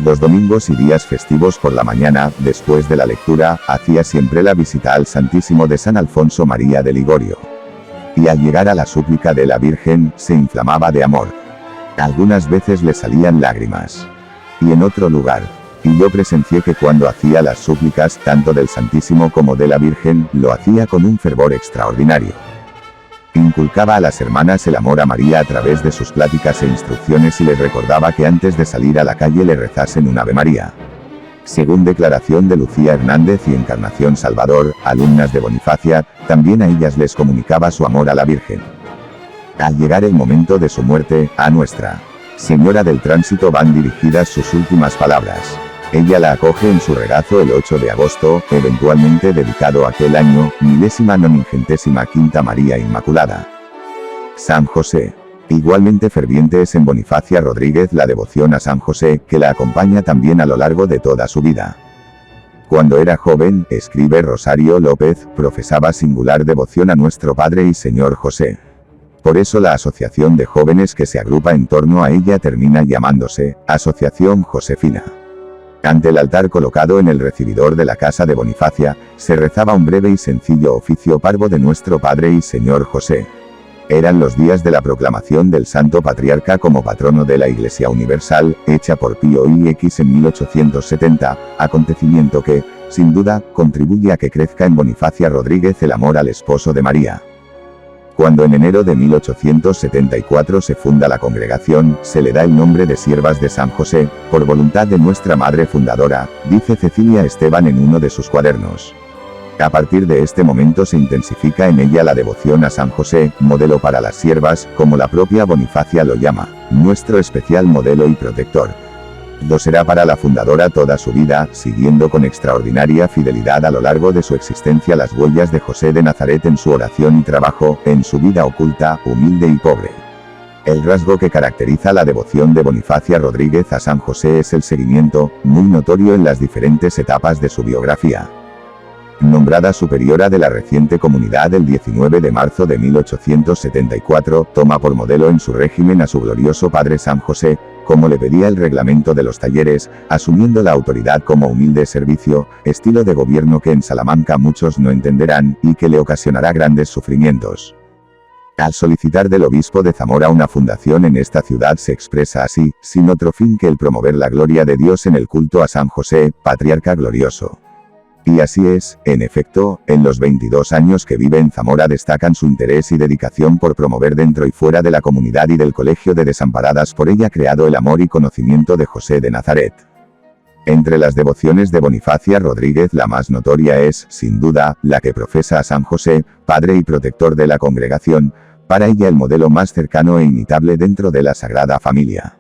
Los domingos y días festivos por la mañana, después de la lectura, hacía siempre la visita al Santísimo de San Alfonso María de Ligorio. Y al llegar a la súplica de la Virgen, se inflamaba de amor. Algunas veces le salían lágrimas. Y en otro lugar. Y yo presencié que cuando hacía las súplicas, tanto del Santísimo como de la Virgen, lo hacía con un fervor extraordinario. Inculcaba a las hermanas el amor a María a través de sus pláticas e instrucciones y les recordaba que antes de salir a la calle le rezasen un Ave María. Según declaración de Lucía Hernández y Encarnación Salvador, alumnas de Bonifacia, también a ellas les comunicaba su amor a la Virgen. Al llegar el momento de su muerte, a Nuestra Señora del Tránsito van dirigidas sus últimas palabras. Ella la acoge en su regazo el 8 de agosto, eventualmente dedicado aquel año, 1995 María Inmaculada. San José. Igualmente ferviente es en Bonifacia Rodríguez la devoción a San José, que la acompaña también a lo largo de toda su vida. Cuando era joven, escribe Rosario López, profesaba singular devoción a nuestro Padre y Señor José. Por eso la asociación de jóvenes que se agrupa en torno a ella termina llamándose Asociación Josefina. Ante el altar colocado en el recibidor de la casa de Bonifacia, se rezaba un breve y sencillo oficio parvo de nuestro Padre y Señor José. Eran los días de la proclamación del Santo Patriarca como patrono de la Iglesia Universal, hecha por Pío X en 1870, acontecimiento que, sin duda, contribuye a que crezca en Bonifacia Rodríguez el amor al esposo de María. Cuando en enero de 1874 se funda la congregación, se le da el nombre de Siervas de San José, por voluntad de nuestra madre fundadora, dice Cecilia Esteban en uno de sus cuadernos. A partir de este momento se intensifica en ella la devoción a San José, modelo para las siervas, como la propia Bonifacia lo llama, nuestro especial modelo y protector. Lo será para la fundadora toda su vida, siguiendo con extraordinaria fidelidad a lo largo de su existencia las huellas de José de Nazaret en su oración y trabajo, en su vida oculta, humilde y pobre. El rasgo que caracteriza la devoción de Bonifacia Rodríguez a San José es el seguimiento, muy notorio en las diferentes etapas de su biografía. Nombrada superiora de la reciente comunidad el 19 de marzo de 1874, toma por modelo en su régimen a su glorioso padre San José, como le pedía el reglamento de los talleres, asumiendo la autoridad como humilde servicio, estilo de gobierno que en Salamanca muchos no entenderán, y que le ocasionará grandes sufrimientos. Al solicitar del obispo de Zamora una fundación en esta ciudad se expresa así, sin otro fin que el promover la gloria de Dios en el culto a San José, patriarca glorioso. Y así es, en efecto, en los 22 años que vive en Zamora destacan su interés y dedicación por promover dentro y fuera de la comunidad y del colegio de desamparadas por ella creado el amor y conocimiento de José de Nazaret. Entre las devociones de Bonifacia Rodríguez la más notoria es, sin duda, la que profesa a San José, padre y protector de la congregación, para ella el modelo más cercano e imitable dentro de la Sagrada Familia.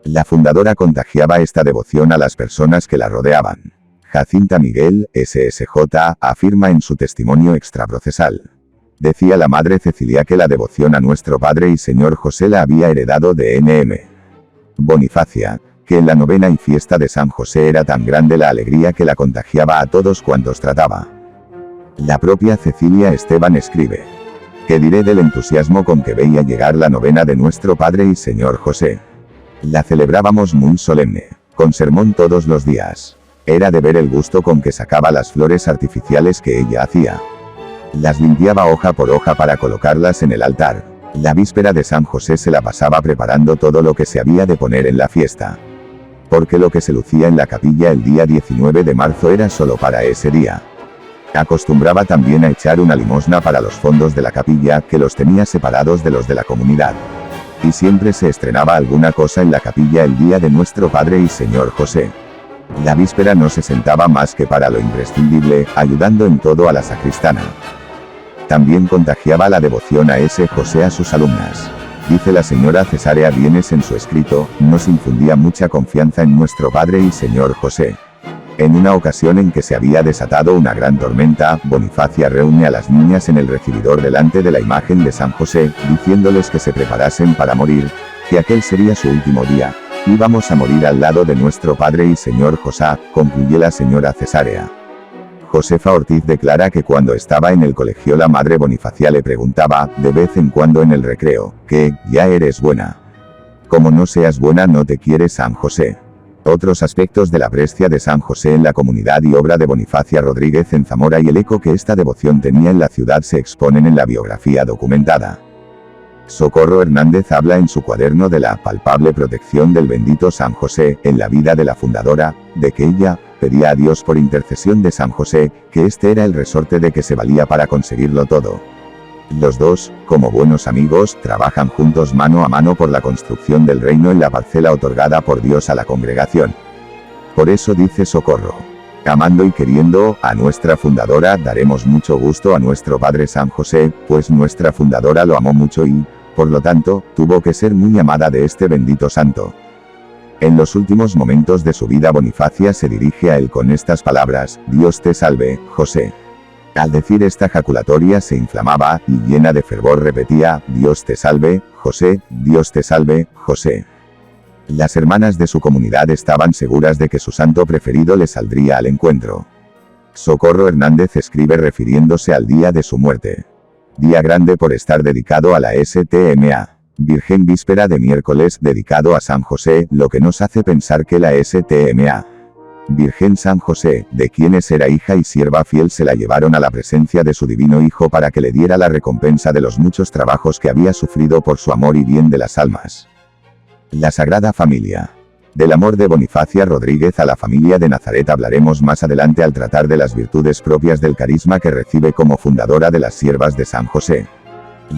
La fundadora contagiaba esta devoción a las personas que la rodeaban. Jacinta Miguel, SSJ, afirma en su testimonio extraprocesal. Decía la madre Cecilia que la devoción a nuestro Padre y Señor José la había heredado de N.M. Bonifacia, que en la novena y fiesta de San José era tan grande la alegría que la contagiaba a todos cuantos trataba. La propia Cecilia Esteban escribe: ¿qué diré del entusiasmo con que veía llegar la novena de nuestro Padre y Señor José? La celebrábamos muy solemne, con sermón todos los días. Era de ver el gusto con que sacaba las flores artificiales que ella hacía. Las limpiaba hoja por hoja para colocarlas en el altar. La víspera de San José se la pasaba preparando todo lo que se había de poner en la fiesta. Porque lo que se lucía en la capilla el día 19 de marzo era solo para ese día. Acostumbraba también a echar una limosna para los fondos de la capilla, que los tenía separados de los de la comunidad. Y siempre se estrenaba alguna cosa en la capilla el día de nuestro Padre y Señor José. La víspera no se sentaba más que para lo imprescindible, ayudando en todo a la sacristana. También contagiaba la devoción a ese José a sus alumnas. Dice la señora Cesárea Vienes en su escrito, nos infundía mucha confianza en nuestro Padre y Señor José. En una ocasión en que se había desatado una gran tormenta, Bonifacia reúne a las niñas en el recibidor delante de la imagen de San José, diciéndoles que se preparasen para morir, que aquel sería su último día. Íbamos a morir al lado de nuestro Padre y Señor José, concluye la señora Cesárea. Josefa Ortiz declara que cuando estaba en el colegio la madre Bonifacia le preguntaba, de vez en cuando en el recreo, que, ya eres buena. Como no seas buena no te quiere San José. Otros aspectos de la prestia de San José en la comunidad y obra de Bonifacia Rodríguez en Zamora y el eco que esta devoción tenía en la ciudad se exponen en la biografía documentada. Socorro Hernández habla en su cuaderno de la palpable protección del bendito San José en la vida de la fundadora, de que ella pedía a Dios por intercesión de San José, que este era el resorte de que se valía para conseguirlo todo. Los dos, como buenos amigos, trabajan juntos mano a mano por la construcción del reino en la parcela otorgada por Dios a la congregación. Por eso dice Socorro: amando y queriendo a nuestra fundadora daremos mucho gusto a nuestro Padre San José, pues nuestra fundadora lo amó mucho y, por lo tanto, tuvo que ser muy amada de este bendito santo. En los últimos momentos de su vida Bonifacia se dirige a él con estas palabras: Dios te salve, José. Al decir esta jaculatoria se inflamaba, y llena de fervor repetía: Dios te salve, José, Dios te salve, José. Las hermanas de su comunidad estaban seguras de que su santo preferido le saldría al encuentro. Socorro Hernández escribe refiriéndose al día de su muerte: día grande por estar dedicado a la STMA. Virgen víspera de miércoles dedicado a San José, lo que nos hace pensar que la STMA. Virgen San José, de quienes era hija y sierva fiel, se la llevaron a la presencia de su divino Hijo para que le diera la recompensa de los muchos trabajos que había sufrido por su amor y bien de las almas. La Sagrada Familia. Del amor de Bonifacia Rodríguez a la familia de Nazaret hablaremos más adelante al tratar de las virtudes propias del carisma que recibe como fundadora de las siervas de San José.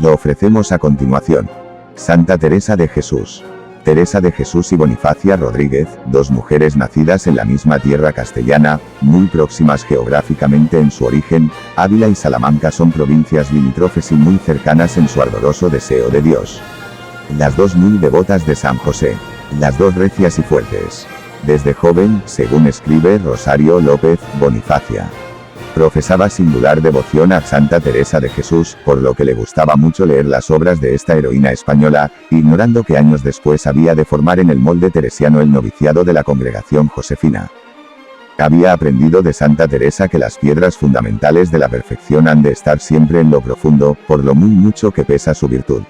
Lo ofrecemos a continuación. Santa Teresa de Jesús. Teresa de Jesús y Bonifacia Rodríguez, dos mujeres nacidas en la misma tierra castellana, muy próximas geográficamente en su origen, Ávila y Salamanca son provincias limítrofes y muy cercanas en su ardoroso deseo de Dios. Las dos muy devotas de San José. Las dos recias y fuertes. Desde joven, según escribe Rosario López Bonifacia, profesaba singular devoción a Santa Teresa de Jesús, por lo que le gustaba mucho leer las obras de esta heroína española, ignorando que años después había de formar en el molde teresiano el noviciado de la Congregación Josefina. Había aprendido de Santa Teresa que las piedras fundamentales de la perfección han de estar siempre en lo profundo, por lo muy mucho que pesa su virtud.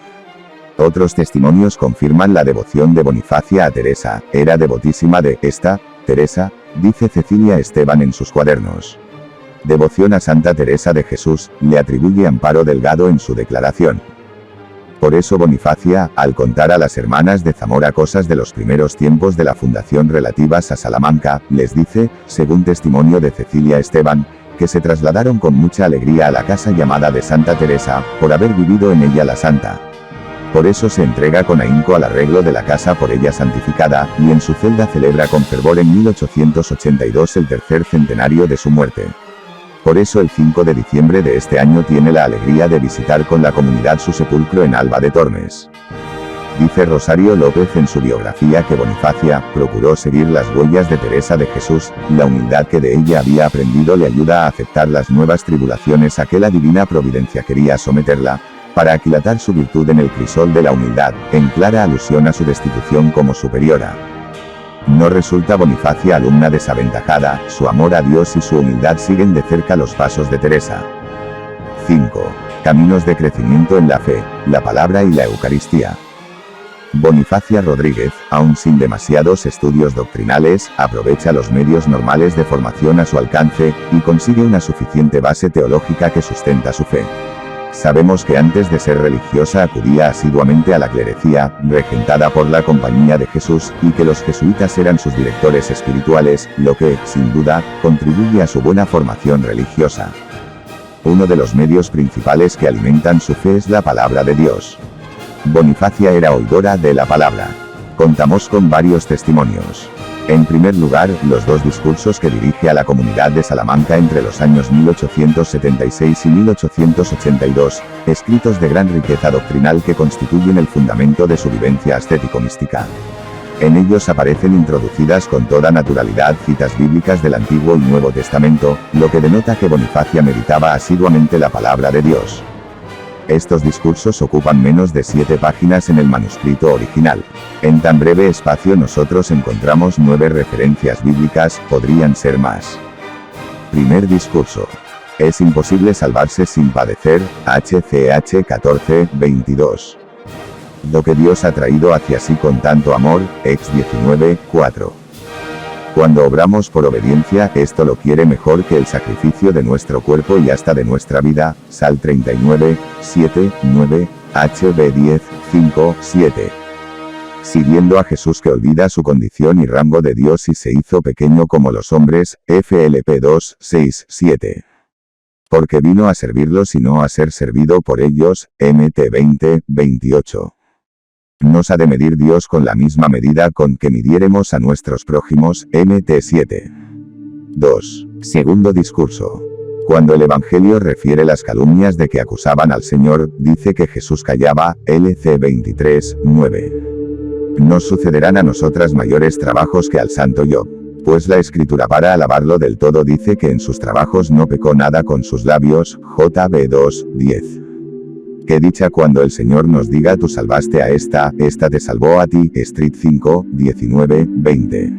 Otros testimonios confirman la devoción de Bonifacia a Teresa. Era devotísima de esta Teresa, dice Cecilia Esteban en sus cuadernos. Devoción a Santa Teresa de Jesús, le atribuye Amparo Delgado en su declaración. Por eso Bonifacia, al contar a las hermanas de Zamora cosas de los primeros tiempos de la fundación relativas a Salamanca, les dice, según testimonio de Cecilia Esteban, que se trasladaron con mucha alegría a la casa llamada de Santa Teresa, por haber vivido en ella la santa. Por eso se entrega con ahínco al arreglo de la casa por ella santificada, y en su celda celebra con fervor en 1882 el tercer centenario de su muerte. Por eso el 5 de diciembre de este año tiene la alegría de visitar con la comunidad su sepulcro en Alba de Tormes. Dice Rosario López en su biografía que Bonifacia procuró seguir las huellas de Teresa de Jesús, la humildad que de ella había aprendido le ayuda a aceptar las nuevas tribulaciones a que la divina providencia quería someterla, para aquilatar su virtud en el crisol de la humildad, en clara alusión a su destitución como superiora. No resulta Bonifacia alumna desaventajada, su amor a Dios y su humildad siguen de cerca los pasos de Teresa. 5. Caminos de crecimiento en la fe, la palabra y la Eucaristía. Bonifacia Rodríguez, aun sin demasiados estudios doctrinales, aprovecha los medios normales de formación a su alcance, y consigue una suficiente base teológica que sustenta su fe. Sabemos que antes de ser religiosa acudía asiduamente a la clerecía, regentada por la Compañía de Jesús, y que los jesuitas eran sus directores espirituales, lo que, sin duda, contribuye a su buena formación religiosa. Uno de los medios principales que alimentan su fe es la palabra de Dios. Bonifacia era oidora de la palabra. Contamos con varios testimonios. En primer lugar, los dos discursos que dirige a la comunidad de Salamanca entre los años 1876 y 1882, escritos de gran riqueza doctrinal que constituyen el fundamento de su vivencia ascético-mística. En ellos aparecen introducidas con toda naturalidad citas bíblicas del Antiguo y Nuevo Testamento, lo que denota que Bonifacia meditaba asiduamente la palabra de Dios. Estos discursos ocupan menos de 7 páginas en el manuscrito original. En tan breve espacio nosotros encontramos 9 referencias bíblicas, podrían ser más. Primer discurso. Es imposible salvarse sin padecer, HCH 14:22. Lo que Dios ha traído hacia sí con tanto amor, Ex 19:4. Cuando obramos por obediencia, esto lo quiere mejor que el sacrificio de nuestro cuerpo y hasta de nuestra vida, Sal 39:7-9, HB 10:5-7. Siguiendo a Jesús que olvida su condición y rango de Dios y se hizo pequeño como los hombres, FLP 2:6-7. Porque vino a servirlos y no a ser servido por ellos, MT 20:28. Nos ha de medir Dios con la misma medida con que midiéremos a nuestros prójimos, MT 7. 2. Segundo discurso. Cuando el Evangelio refiere las calumnias de que acusaban al Señor, dice que Jesús callaba, LC 23:9. Nos sucederán a nosotras mayores trabajos que al santo Job. Pues la Escritura para alabarlo del todo dice que en sus trabajos no pecó nada con sus labios, JB 2:10. Qué dicha cuando el Señor nos diga tú salvaste a esta te salvó a ti, Street 5:19-20.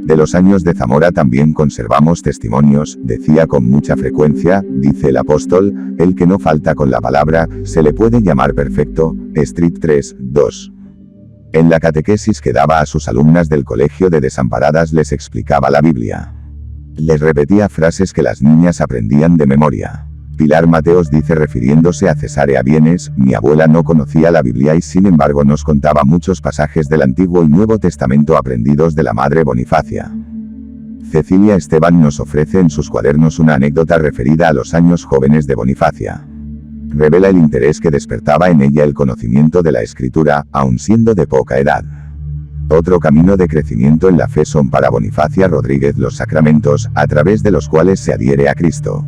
De los años de Zamora también conservamos testimonios, decía con mucha frecuencia, dice el apóstol, el que no falta con la palabra, se le puede llamar perfecto, Street 3:2. En la catequesis que daba a sus alumnas del colegio de desamparadas les explicaba la Biblia. Les repetía frases que las niñas aprendían de memoria. Pilar Mateos dice refiriéndose a Cesarea Vienes, mi abuela no conocía la Biblia y sin embargo nos contaba muchos pasajes del Antiguo y Nuevo Testamento aprendidos de la madre Bonifacia. Cecilia Esteban nos ofrece en sus cuadernos una anécdota referida a los años jóvenes de Bonifacia. Revela el interés que despertaba en ella el conocimiento de la Escritura, aun siendo de poca edad. Otro camino de crecimiento en la fe son para Bonifacia Rodríguez los sacramentos, a través de los cuales se adhiere a Cristo.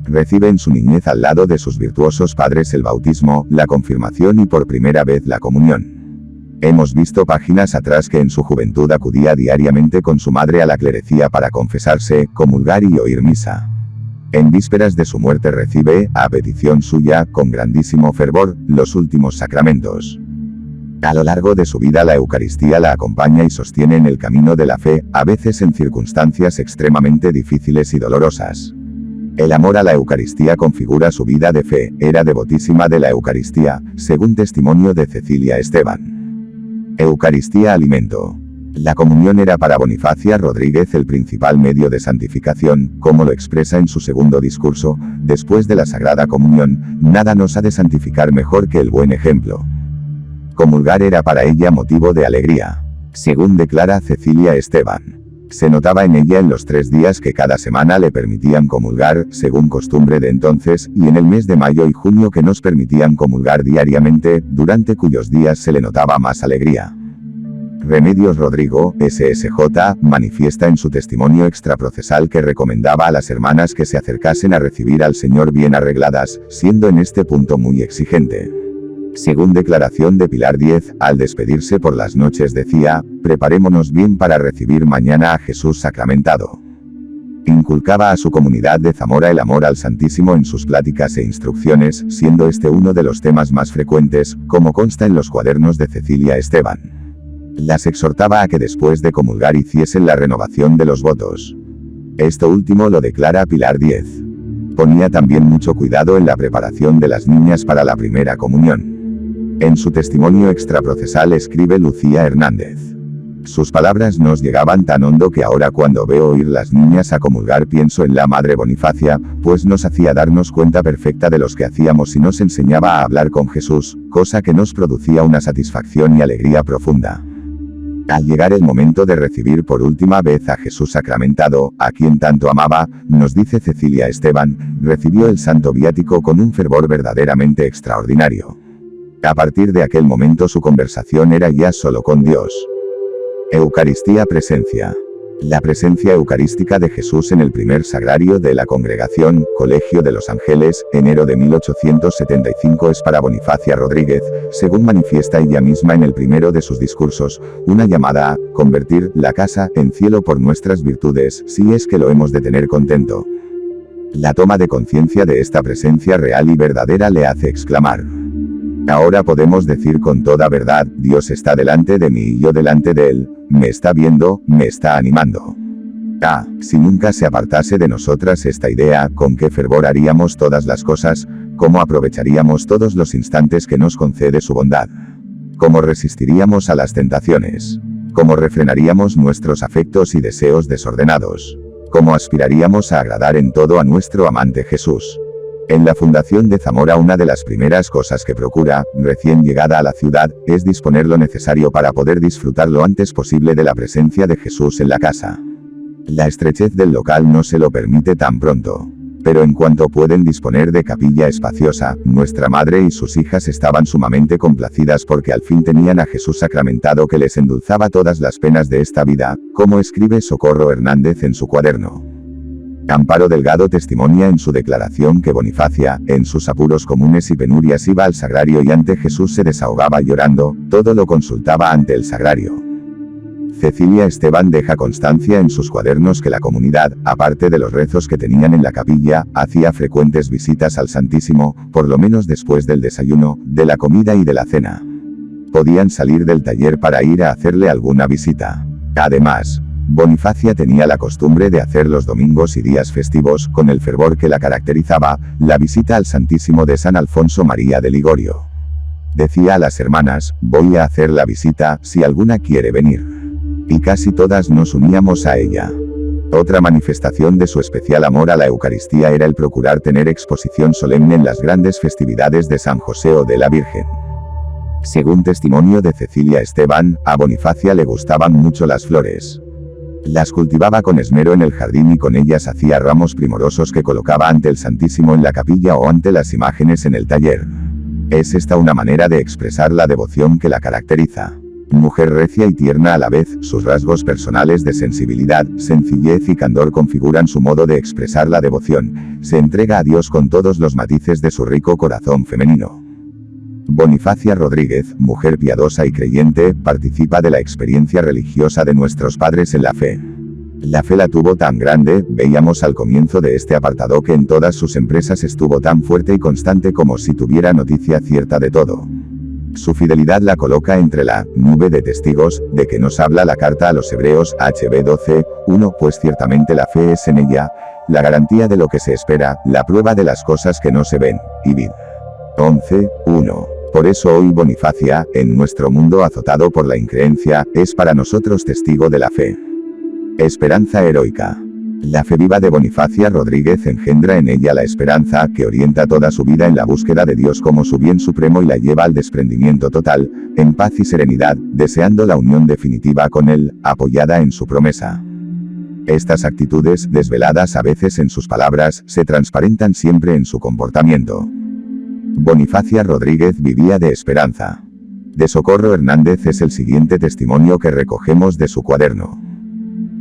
Recibe en su niñez al lado de sus virtuosos padres el bautismo, la confirmación y por primera vez la comunión. Hemos visto páginas atrás que en su juventud acudía diariamente con su madre a la clerecía para confesarse, comulgar y oír misa. En vísperas de su muerte recibe, a petición suya, con grandísimo fervor, los últimos sacramentos. A lo largo de su vida la Eucaristía la acompaña y sostiene en el camino de la fe, a veces en circunstancias extremadamente difíciles y dolorosas. El amor a la Eucaristía configura su vida de fe, era devotísima de la Eucaristía, según testimonio de Cecilia Esteban. Eucaristía alimento. La comunión era para Bonifacia Rodríguez el principal medio de santificación, como lo expresa en su segundo discurso, después de la Sagrada Comunión, nada nos ha de santificar mejor que el buen ejemplo. Comulgar era para ella motivo de alegría. Según declara Cecilia Esteban. Se notaba en ella en los 3 días que cada semana le permitían comulgar, según costumbre de entonces, y en el mes de mayo y junio que nos permitían comulgar diariamente, durante cuyos días se le notaba más alegría. Remedios Rodrigo, SSJ, manifiesta en su testimonio extraprocesal que recomendaba a las hermanas que se acercasen a recibir al Señor bien arregladas, siendo en este punto muy exigente. Según declaración de Pilar Díez, al despedirse por las noches decía, preparémonos bien para recibir mañana a Jesús sacramentado. Inculcaba a su comunidad de Zamora el amor al Santísimo en sus pláticas e instrucciones, siendo este uno de los temas más frecuentes, como consta en los cuadernos de Cecilia Esteban. Las exhortaba a que después de comulgar hiciesen la renovación de los votos. Esto último lo declara Pilar Díez. Ponía también mucho cuidado en la preparación de las niñas para la primera comunión. En su testimonio extraprocesal escribe Lucía Hernández. Sus palabras nos llegaban tan hondo que ahora cuando veo oír las niñas a comulgar pienso en la Madre Bonifacia, pues nos hacía darnos cuenta perfecta de los que hacíamos y nos enseñaba a hablar con Jesús, cosa que nos producía una satisfacción y alegría profunda. Al llegar el momento de recibir por última vez a Jesús sacramentado, a quien tanto amaba, nos dice Cecilia Esteban, recibió el santo viático con un fervor verdaderamente extraordinario. A partir de aquel momento su conversación era ya solo con Dios. Eucaristía presencia. La presencia eucarística de Jesús en el primer sagrario de la Congregación, Colegio de los Ángeles, enero de 1875 es para Bonifacia Rodríguez, según manifiesta ella misma en el primero de sus discursos, una llamada a convertir la casa en cielo por nuestras virtudes, si es que lo hemos de tener contento. La toma de conciencia de esta presencia real y verdadera le hace exclamar. Ahora podemos decir con toda verdad, Dios está delante de mí y yo delante de Él, me está viendo, me está animando. Si nunca se apartase de nosotras esta idea, ¿con qué fervor haríamos todas las cosas? ¿Cómo aprovecharíamos todos los instantes que nos concede su bondad? ¿Cómo resistiríamos a las tentaciones? ¿Cómo refrenaríamos nuestros afectos y deseos desordenados? ¿Cómo aspiraríamos a agradar en todo a nuestro amante Jesús? En la Fundación de Zamora una de las primeras cosas que procura, recién llegada a la ciudad, es disponer lo necesario para poder disfrutar lo antes posible de la presencia de Jesús en la casa. La estrechez del local no se lo permite tan pronto. Pero en cuanto pueden disponer de capilla espaciosa, nuestra madre y sus hijas estaban sumamente complacidas porque al fin tenían a Jesús sacramentado que les endulzaba todas las penas de esta vida, como escribe Socorro Hernández en su cuaderno. Amparo Delgado testimonia en su declaración que Bonifacia, en sus apuros comunes y penurias iba al sagrario y ante Jesús se desahogaba llorando, todo lo consultaba ante el sagrario. Cecilia Esteban deja constancia en sus cuadernos que la comunidad, aparte de los rezos que tenían en la capilla, hacía frecuentes visitas al Santísimo, por lo menos después del desayuno, de la comida y de la cena. Podían salir del taller para ir a hacerle alguna visita. Además, Bonifacia tenía la costumbre de hacer los domingos y días festivos, con el fervor que la caracterizaba, la visita al Santísimo de San Alfonso María de Ligorio. Decía a las hermanas, voy a hacer la visita, si alguna quiere venir. Y casi todas nos uníamos a ella. Otra manifestación de su especial amor a la Eucaristía era el procurar tener exposición solemne en las grandes festividades de San José o de la Virgen. Según testimonio de Cecilia Esteban, a Bonifacia le gustaban mucho las flores. Las cultivaba con esmero en el jardín y con ellas hacía ramos primorosos que colocaba ante el Santísimo en la capilla o ante las imágenes en el taller. Es esta una manera de expresar la devoción que la caracteriza. Mujer recia y tierna a la vez, sus rasgos personales de sensibilidad, sencillez y candor configuran su modo de expresar la devoción, se entrega a Dios con todos los matices de su rico corazón femenino. Bonifacia Rodríguez, mujer piadosa y creyente, participa de la experiencia religiosa de nuestros padres en la fe. La fe la tuvo tan grande, veíamos al comienzo de este apartado, que en todas sus empresas estuvo tan fuerte y constante como si tuviera noticia cierta de todo. Su fidelidad la coloca entre la nube de testigos, de que nos habla la carta a los Hebreos, HB 12:1, pues ciertamente la fe es en ella, la garantía de lo que se espera, la prueba de las cosas que no se ven, y vid. 11:1. Por eso hoy Bonifacia, en nuestro mundo azotado por la increencia, es para nosotros testigo de la fe. Esperanza heroica. La fe viva de Bonifacia Rodríguez engendra en ella la esperanza, que orienta toda su vida en la búsqueda de Dios como su bien supremo y la lleva al desprendimiento total, en paz y serenidad, deseando la unión definitiva con Él, apoyada en su promesa. Estas actitudes, desveladas a veces en sus palabras, se transparentan siempre en su comportamiento. Bonifacia Rodríguez vivía de esperanza. De Socorro Hernández es el siguiente testimonio que recogemos de su cuaderno.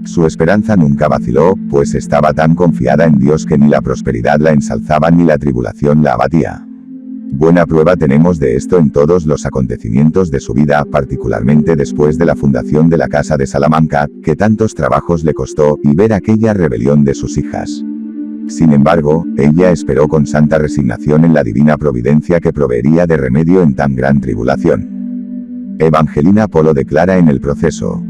Su esperanza nunca vaciló, pues estaba tan confiada en Dios que ni la prosperidad la ensalzaba ni la tribulación la abatía. Buena prueba tenemos de esto en todos los acontecimientos de su vida, particularmente después de la fundación de la Casa de Salamanca, que tantos trabajos le costó, y ver aquella rebelión de sus hijas. Sin embargo, ella esperó con santa resignación en la divina providencia que proveería de remedio en tan gran tribulación. Evangelina Polo declara en el proceso: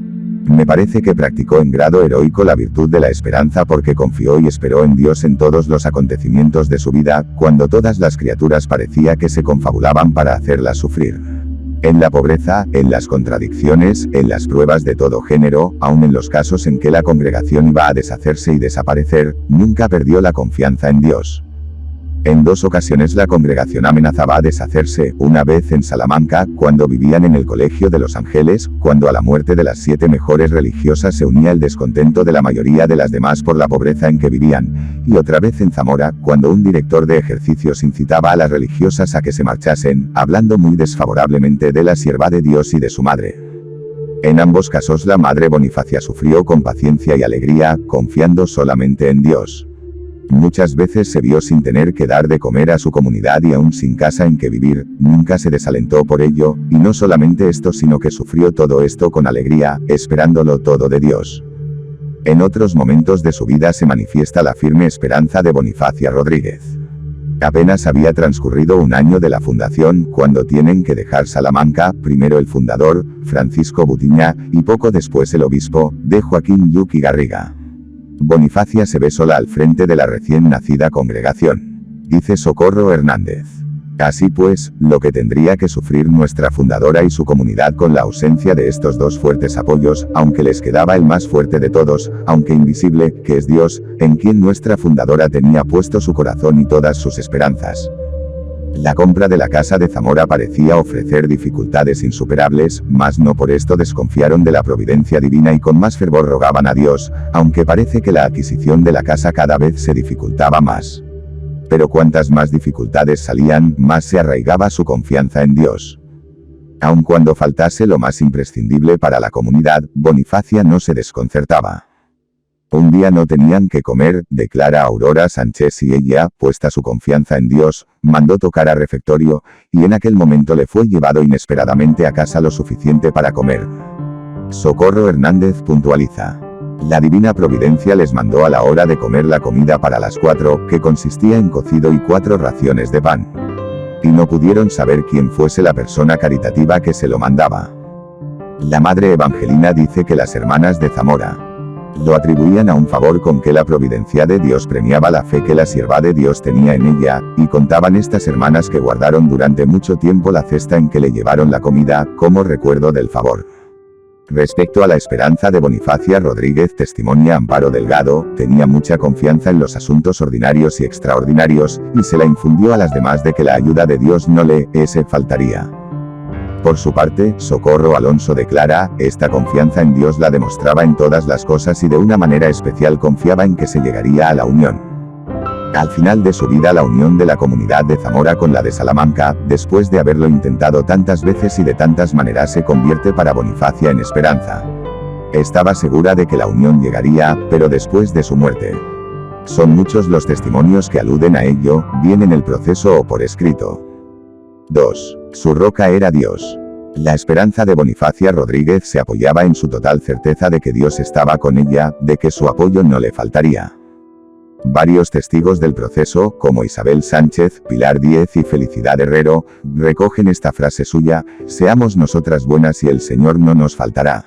me parece que practicó en grado heroico la virtud de la esperanza, porque confió y esperó en Dios en todos los acontecimientos de su vida, cuando todas las criaturas parecía que se confabulaban para hacerla sufrir. En la pobreza, en las contradicciones, en las pruebas de todo género, aun en los casos en que la congregación iba a deshacerse y desaparecer, nunca perdió la confianza en Dios. En 2 ocasiones la congregación amenazaba a deshacerse, una vez en Salamanca, cuando vivían en el Colegio de los Ángeles, cuando a la muerte de las 7 mejores religiosas se unía el descontento de la mayoría de las demás por la pobreza en que vivían, y otra vez en Zamora, cuando un director de ejercicios incitaba a las religiosas a que se marchasen, hablando muy desfavorablemente de la sierva de Dios y de su madre. En ambos casos la madre Bonifacia sufrió con paciencia y alegría, confiando solamente en Dios. Muchas veces se vio sin tener que dar de comer a su comunidad y aún sin casa en que vivir, nunca se desalentó por ello, y no solamente esto sino que sufrió todo esto con alegría, esperándolo todo de Dios. En otros momentos de su vida se manifiesta la firme esperanza de Bonifacia Rodríguez. Apenas había transcurrido un año de la fundación, cuando tienen que dejar Salamanca, primero el fundador, Francisco Butiñá, y poco después el obispo, D. Joaquín Lluch y Garriga. Bonifacia se ve sola al frente de la recién nacida congregación. Dice Socorro Hernández: así pues, lo que tendría que sufrir nuestra fundadora y su comunidad con la ausencia de estos 2 fuertes apoyos, aunque les quedaba el más fuerte de todos, aunque invisible, que es Dios, en quien nuestra fundadora tenía puesto su corazón y todas sus esperanzas. La compra de la casa de Zamora parecía ofrecer dificultades insuperables, mas no por esto desconfiaron de la providencia divina y con más fervor rogaban a Dios, aunque parece que la adquisición de la casa cada vez se dificultaba más. Pero cuantas más dificultades salían, más se arraigaba su confianza en Dios. Aun cuando faltase lo más imprescindible para la comunidad, Bonifacia no se desconcertaba. Un día no tenían que comer, declara Aurora Sánchez, y ella, puesta su confianza en Dios, mandó tocar a refectorio, y en aquel momento le fue llevado inesperadamente a casa lo suficiente para comer. Socorro Hernández puntualiza: la divina providencia les mandó a la hora de comer la comida para las 4, que consistía en cocido y 4 raciones de pan. Y no pudieron saber quién fuese la persona caritativa que se lo mandaba. La madre Evangelina dice que las hermanas de Zamora lo atribuían a un favor con que la providencia de Dios premiaba la fe que la sierva de Dios tenía en ella, y contaban estas hermanas que guardaron durante mucho tiempo la cesta en que le llevaron la comida, como recuerdo del favor. Respecto a la esperanza de Bonifacia Rodríguez, testimonia Amparo Delgado, tenía mucha confianza en los asuntos ordinarios y extraordinarios, y se la infundió a las demás de que la ayuda de Dios no le faltaría. Por su parte, Socorro Alonso declara: esta confianza en Dios la demostraba en todas las cosas y de una manera especial confiaba en que se llegaría a la unión. Al final de su vida la unión de la comunidad de Zamora con la de Salamanca, después de haberlo intentado tantas veces y de tantas maneras, se convierte para Bonifacia en esperanza. Estaba segura de que la unión llegaría, pero después de su muerte. Son muchos los testimonios que aluden a ello, bien en el proceso o por escrito. 2. Su roca era Dios. La esperanza de Bonifacia Rodríguez se apoyaba en su total certeza de que Dios estaba con ella, de que su apoyo no le faltaría. Varios testigos del proceso, como Isabel Sánchez, Pilar Díez y Felicidad Herrero, recogen esta frase suya: seamos nosotras buenas y el Señor no nos faltará.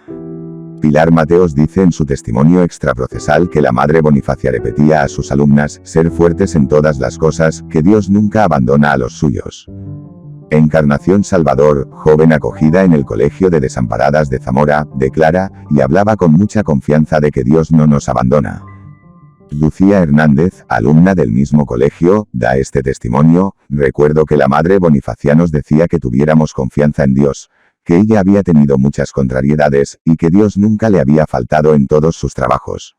Pilar Mateos dice en su testimonio extraprocesal que la madre Bonifacia repetía a sus alumnas: ser fuertes en todas las cosas, que Dios nunca abandona a los suyos. Encarnación Salvador, joven acogida en el Colegio de Desamparadas de Zamora, declara, y hablaba con mucha confianza de que Dios no nos abandona. Lucía Hernández, alumna del mismo colegio, da este testimonio: recuerdo que la madre Bonifacia nos decía que tuviéramos confianza en Dios, que ella había tenido muchas contrariedades, y que Dios nunca le había faltado en todos sus trabajos.